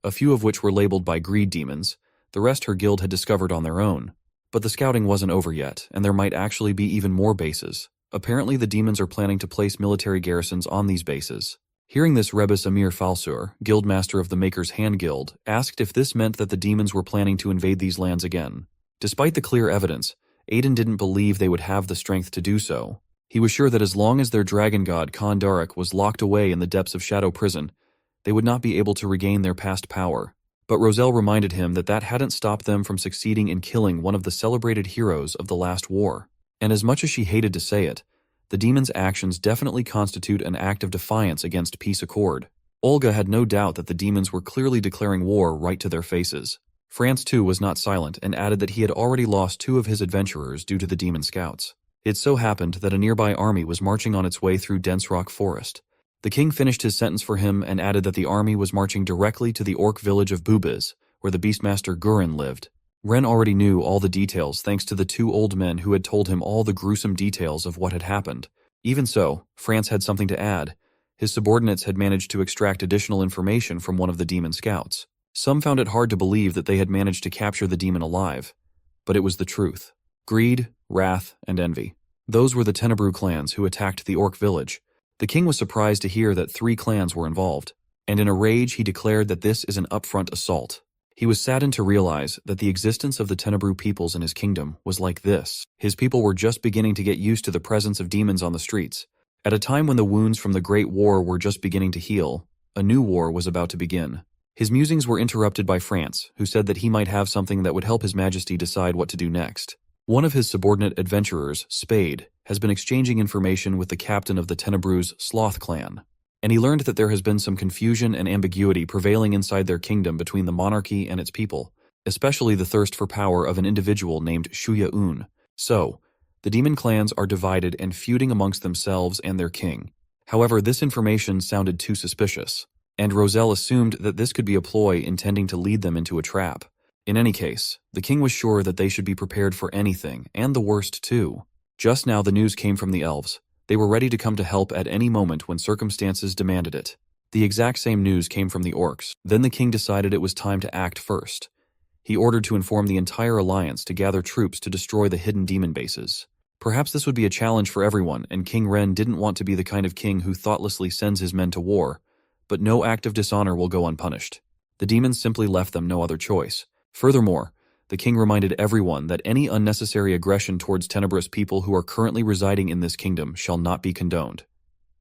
a few of which were labeled by greed demons. The rest her guild had discovered on their own. But the scouting wasn't over yet, and there might actually be even more bases. Apparently the demons are planning to place military garrisons on these bases. Hearing this, Rebus Amir Falsur, guildmaster of the Maker's Hand Guild, asked if this meant that the demons were planning to invade these lands again. Despite the clear evidence, Aiden didn't believe they would have the strength to do so. He was sure that as long as their dragon god Kondarik was locked away in the depths of Shadow Prison, they would not be able to regain their past power. But Roselle reminded him that that hadn't stopped them from succeeding in killing one of the celebrated heroes of the last war. And as much as she hated to say it, the demons' actions definitely constitute an act of defiance against peace accord. Olga had no doubt that the demons were clearly declaring war right to their faces. France too was not silent and added that he had already lost 2 of his adventurers due to the demon scouts. It so happened that a nearby army was marching on its way through dense rock forest. The king finished his sentence for him and added that the army was marching directly to the orc village of Bubiz, where the beastmaster Gulin lived. Ren already knew all the details thanks to the 2 old men who had told him all the gruesome details of what had happened. Even so, France had something to add. His subordinates had managed to extract additional information from one of the demon scouts. Some found it hard to believe that they had managed to capture the demon alive, but it was the truth. Greed, wrath, and envy. Those were the Tenebrew clans who attacked the orc village. The king was surprised to hear that 3 clans were involved, and in a rage he declared that this is an upfront assault. He was saddened to realize that the existence of the Tenebrew peoples in his kingdom was like this. His people were just beginning to get used to the presence of demons on the streets. At a time when the wounds from the Great War were just beginning to heal, a new war was about to begin. His musings were interrupted by France, who said that he might have something that would help His Majesty decide what to do next. One of his subordinate adventurers, Spade, has been exchanging information with the captain of the Tenebrous Sloth clan, and he learned that there has been some confusion and ambiguity prevailing inside their kingdom between the monarchy and its people, especially the thirst for power of an individual named Shuya-un. So, the demon clans are divided and feuding amongst themselves and their king. However, this information sounded too suspicious, and Roselle assumed that this could be a ploy intending to lead them into a trap. In any case, the king was sure that they should be prepared for anything, and the worst too. Just now the news came from the elves. They were ready to come to help at any moment when circumstances demanded it. The exact same news came from the orcs. Then the king decided it was time to act first. He ordered to inform the entire alliance to gather troops to destroy the hidden demon bases. Perhaps this would be a challenge for everyone, and King Ren didn't want to be the kind of king who thoughtlessly sends his men to war, but no act of dishonor will go unpunished. The demons simply left them no other choice. Furthermore, the king reminded everyone that any unnecessary aggression towards tenebrous people who are currently residing in this kingdom shall not be condoned.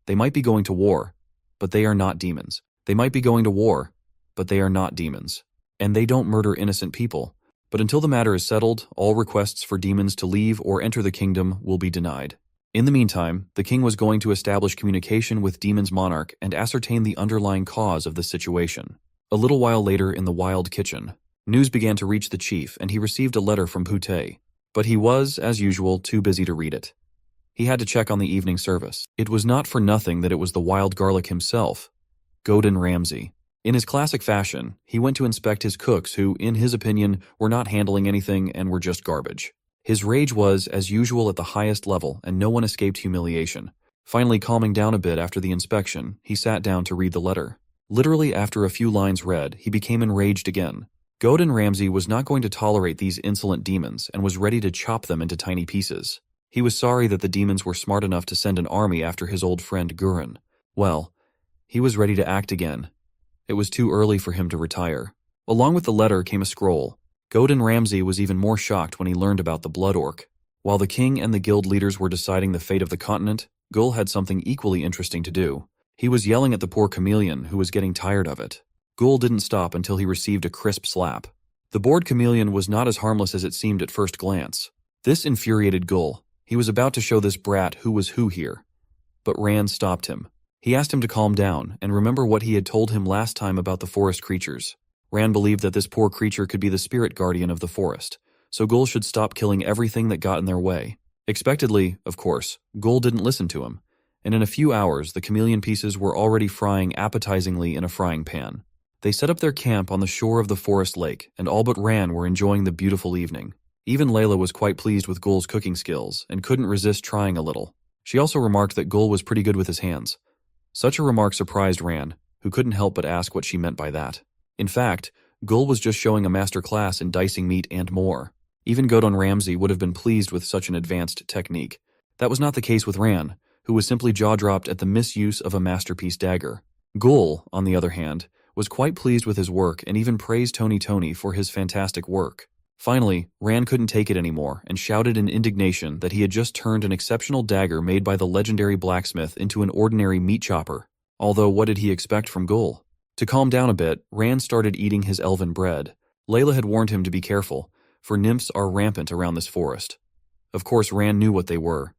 They might be going to war, but they are not demons. They might be going to war, but they are not demons. And they don't murder innocent people. But until the matter is settled, all requests for demons to leave or enter the kingdom will be denied. In the meantime, the king was going to establish communication with Demon's monarch and ascertain the underlying cause of the situation. A little while later in the wild kitchen, news began to reach the chief and he received a letter from Poute. But he was, as usual, too busy to read it. He had to check on the evening service. It was not for nothing that it was the wild garlic himself, Goden Ramsay. In his classic fashion, he went to inspect his cooks who, in his opinion, were not handling anything and were just garbage. His rage was, as usual, at the highest level, and no one escaped humiliation. Finally calming down a bit after the inspection, he sat down to read the letter. Literally after a few lines read, he became enraged again. Goden Ramsay was not going to tolerate these insolent demons and was ready to chop them into tiny pieces. He was sorry that the demons were smart enough to send an army after his old friend Gulin. Well, he was ready to act again. It was too early for him to retire. Along with the letter came a scroll. Goden Ramsay was even more shocked when he learned about the Blood Orc. While the king and the guild leaders were deciding the fate of the continent, Gul had something equally interesting to do. He was yelling at the poor chameleon who was getting tired of it. Gul didn't stop until he received a crisp slap. The bored chameleon was not as harmless as it seemed at first glance. This infuriated Gul. He was about to show this brat who was who here. But Rand stopped him. He asked him to calm down and remember what he had told him last time about the forest creatures. Rand believed that this poor creature could be the spirit guardian of the forest, so Gul should stop killing everything that got in their way. Expectedly, of course, Gul didn't listen to him, and in a few hours the chameleon pieces were already frying appetizingly in a frying pan. They set up their camp on the shore of the forest lake, and all but Rand were enjoying the beautiful evening. Even Lila was quite pleased with Gul's cooking skills and couldn't resist trying a little. She also remarked that Gul was pretty good with his hands. Such a remark surprised Rand, who couldn't help but ask what she meant by that. In fact, Gul was just showing a master class in dicing meat and more. Even Goden Ramsay would have been pleased with such an advanced technique. That was not the case with Rand, who was simply jaw-dropped at the misuse of a masterpiece dagger. Gul, on the other hand, was quite pleased with his work and even praised Tony for his fantastic work. Finally, Rand couldn't take it anymore and shouted in indignation that he had just turned an exceptional dagger made by the legendary blacksmith into an ordinary meat chopper. Although what did he expect from Gul? To calm down a bit, Rand started eating his elven bread. Layla had warned him to be careful, for nymphs are rampant around this forest. Of course, Rand knew what they were,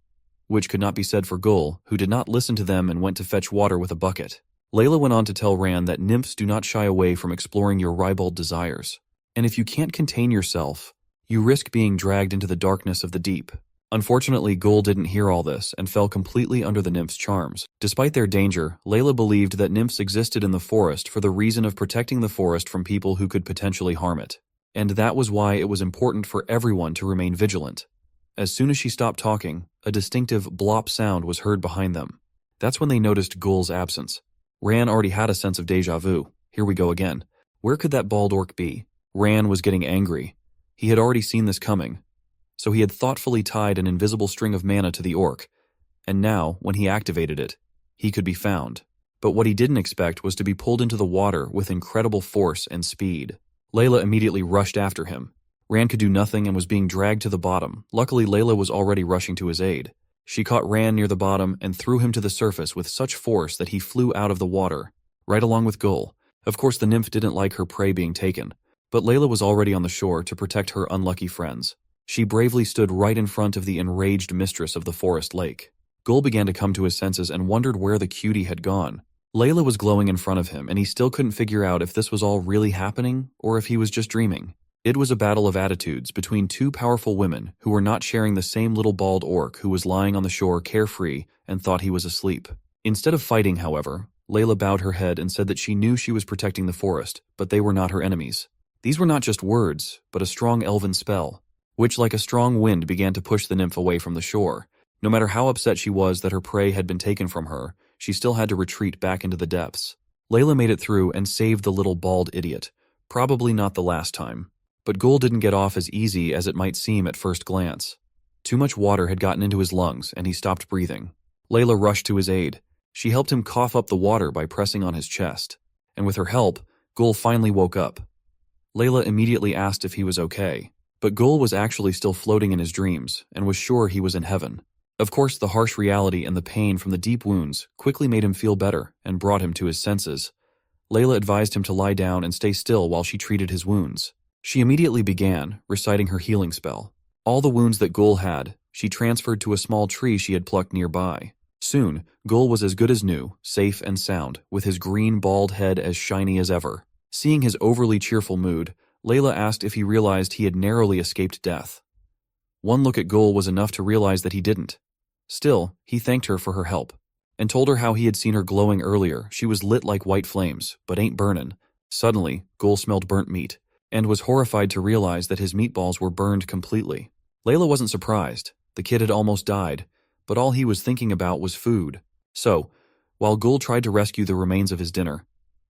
which could not be said for Gul, who did not listen to them and went to fetch water with a bucket. Layla went on to tell Rand that nymphs do not shy away from exploring your ribald desires. And if you can't contain yourself, you risk being dragged into the darkness of the deep. Unfortunately, Gul didn't hear all this and fell completely under the nymphs' charms. Despite their danger, Layla believed that nymphs existed in the forest for the reason of protecting the forest from people who could potentially harm it. And that was why it was important for everyone to remain vigilant. As soon as she stopped talking, a distinctive blop sound was heard behind them. That's when they noticed Gul's absence. Rand already had a sense of déjà vu. Here we go again. Where could that bald orc be? Rand was getting angry. He had already seen this coming. So he had thoughtfully tied an invisible string of mana to the orc, and now, when he activated it, he could be found. But what he didn't expect was to be pulled into the water with incredible force and speed. Layla immediately rushed after him. Rand could do nothing and was being dragged to the bottom. Luckily, Layla was already rushing to his aid. She caught Rand near the bottom and threw him to the surface with such force that he flew out of the water, right along with Gul. Of course, the nymph didn't like her prey being taken, but Layla was already on the shore to protect her unlucky friends. She bravely stood right in front of the enraged mistress of the forest lake. Gul began to come to his senses and wondered where the cutie had gone. Lila was glowing in front of him, and he still couldn't figure out if this was all really happening or if he was just dreaming. It was a battle of attitudes between two powerful women who were not sharing the same little bald orc who was lying on the shore carefree and thought he was asleep. Instead of fighting, however, Layla bowed her head and said that she knew she was protecting the forest, but they were not her enemies. These were not just words, but a strong elven spell, which like a strong wind began to push the nymph away from the shore. No matter how upset she was that her prey had been taken from her, she still had to retreat back into the depths. Layla made it through and saved the little bald idiot, probably not the last time. But Gul didn't get off as easy as it might seem at first glance. Too much water had gotten into his lungs and he stopped breathing. Layla rushed to his aid. She helped him cough up the water by pressing on his chest. And with her help, Gul finally woke up. Layla immediately asked if he was okay. But Gul was actually still floating in his dreams and was sure he was in heaven. Of course, the harsh reality and the pain from the deep wounds quickly made him feel better and brought him to his senses. Layla advised him to lie down and stay still while she treated his wounds. She immediately began, reciting her healing spell. All the wounds that Gul had, she transferred to a small tree she had plucked nearby. Soon, Gul was as good as new, safe and sound, with his green bald head as shiny as ever. Seeing his overly cheerful mood, Layla asked if he realized he had narrowly escaped death. One look at Gul was enough to realize that he didn't. Still, he thanked her for her help, and told her how he had seen her glowing earlier. She was lit like white flames, but ain't burnin'. Suddenly, Gul smelled burnt meat, and was horrified to realize that his meatballs were burned completely. Layla wasn't surprised. The kid had almost died, but all he was thinking about was food. So, while Gul tried to rescue the remains of his dinner,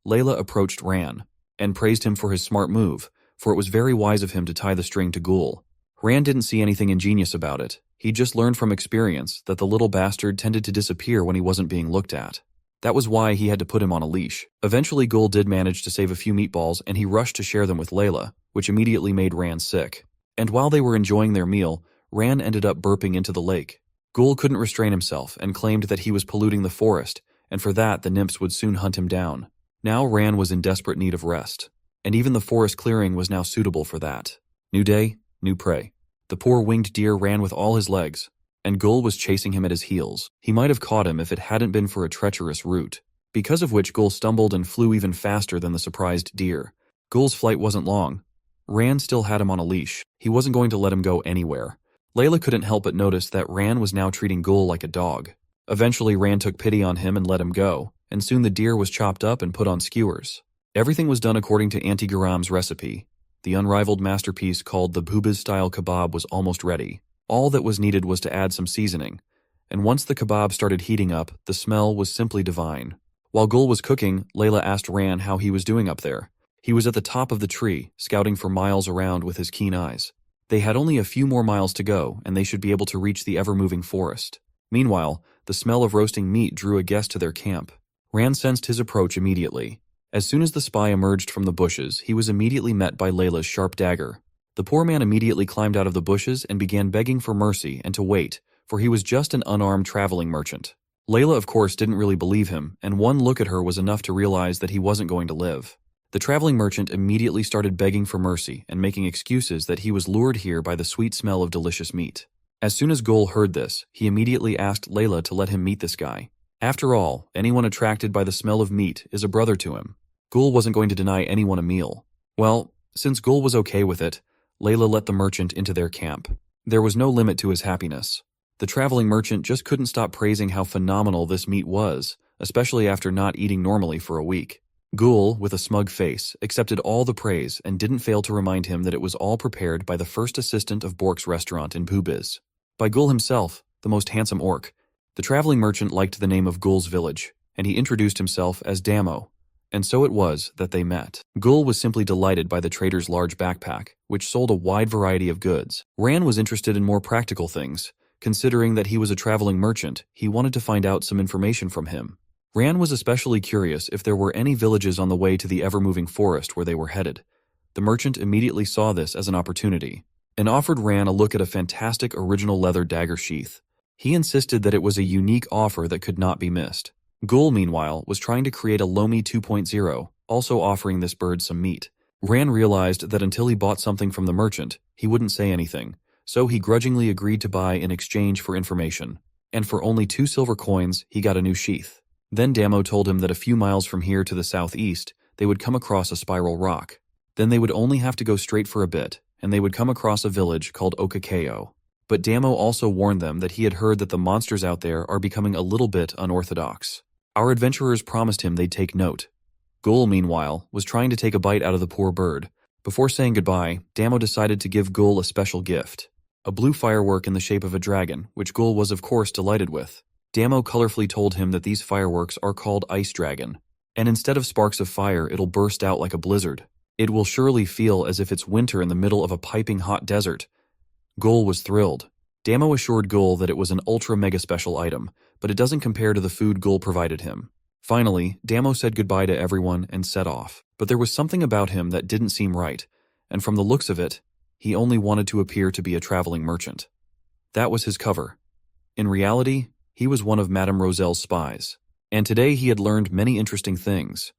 Layla approached Ran, and praised him for his smart move, for it was very wise of him to tie the string to Gul. Ran didn't see anything ingenious about it. He just learned from experience that the little bastard tended to disappear when he wasn't being looked at. That was why he had to put him on a leash. Eventually, Gul did manage to save a few meatballs, and he rushed to share them with Layla, which immediately made Ran sick. And while they were enjoying their meal, Ran ended up burping into the lake. Gul couldn't restrain himself and claimed that he was polluting the forest, and for that the nymphs would soon hunt him down. Now Ran was in desperate need of rest, and even the forest clearing was now suitable for that. New day, new prey. The poor winged deer ran with all his legs, and Gul was chasing him at his heels. He might have caught him if it hadn't been for a treacherous root, because of which Gul stumbled and flew even faster than the surprised deer. Gul's flight wasn't long. Ran still had him on a leash. He wasn't going to let him go anywhere. Layla couldn't help but notice that Ran was now treating Gul like a dog. Eventually, Ran took pity on him and let him go, and soon the deer was chopped up and put on skewers. Everything was done according to Auntie Garam's recipe. The unrivaled masterpiece called the Bubis-style kebab was almost ready. All that was needed was to add some seasoning, and once the kebab started heating up, the smell was simply divine. While Gul was cooking, Layla asked Ran how he was doing up there. He was at the top of the tree, scouting for miles around with his keen eyes. They had only a few more miles to go, and they should be able to reach the ever-moving forest. Meanwhile, the smell of roasting meat drew a guest to their camp. Ran sensed his approach immediately. As soon as the spy emerged from the bushes, he was immediately met by Layla's sharp dagger. The poor man immediately climbed out of the bushes and began begging for mercy and to wait, for he was just an unarmed traveling merchant. Layla, of course, didn't really believe him, and one look at her was enough to realize that he wasn't going to live. The traveling merchant immediately started begging for mercy and making excuses that he was lured here by the sweet smell of delicious meat. As soon as Gul heard this, he immediately asked Layla to let him meet this guy. After all, anyone attracted by the smell of meat is a brother to him. Gul wasn't going to deny anyone a meal. Well, since Gul was okay with it, Layla let the merchant into their camp. There was no limit to his happiness. The traveling merchant just couldn't stop praising how phenomenal this meat was, especially after not eating normally for a week. Gul, with a smug face, accepted all the praise and didn't fail to remind him that it was all prepared by the first assistant of Bork's restaurant in Pubiz. By Gul himself, the most handsome orc. The traveling merchant liked the name of Gul's village, and he introduced himself as Damo. And so it was that they met. Gul was simply delighted by the trader's large backpack, which sold a wide variety of goods. Ran was interested in more practical things. Considering that he was a traveling merchant, he wanted to find out some information from him. Ran was especially curious if there were any villages on the way to the ever-moving forest where they were headed. The merchant immediately saw this as an opportunity, and offered Ran a look at a fantastic original leather dagger sheath. He insisted that it was a unique offer that could not be missed. Gul, meanwhile, was trying to create a Lomi 2.0, also offering this bird some meat. Ran realized that until he bought something from the merchant, he wouldn't say anything, so he grudgingly agreed to buy in exchange for information. And for only 2 silver coins, he got a new sheath. Then Damo told him that a few miles from here to the southeast, they would come across a spiral rock. Then they would only have to go straight for a bit, and they would come across a village called Okakeo. But Damo also warned them that he had heard that the monsters out there are becoming a little bit unorthodox. Our adventurers promised him they'd take note. Gul, meanwhile, was trying to take a bite out of the poor bird. Before saying goodbye, Damo decided to give Gul a special gift. A blue firework in the shape of a dragon, which Gul was of course delighted with. Damo colorfully told him that these fireworks are called Ice Dragon. And instead of sparks of fire, it'll burst out like a blizzard. It will surely feel as if it's winter in the middle of a piping hot desert. Gul was thrilled. Damo assured Gul that it was an ultra-mega special item, but it doesn't compare to the food Gul provided him. Finally, Damo said goodbye to everyone and set off. But there was something about him that didn't seem right, and from the looks of it, he only wanted to appear to be a traveling merchant. That was his cover. In reality, he was one of Madame Roselle's spies. And today he had learned many interesting things.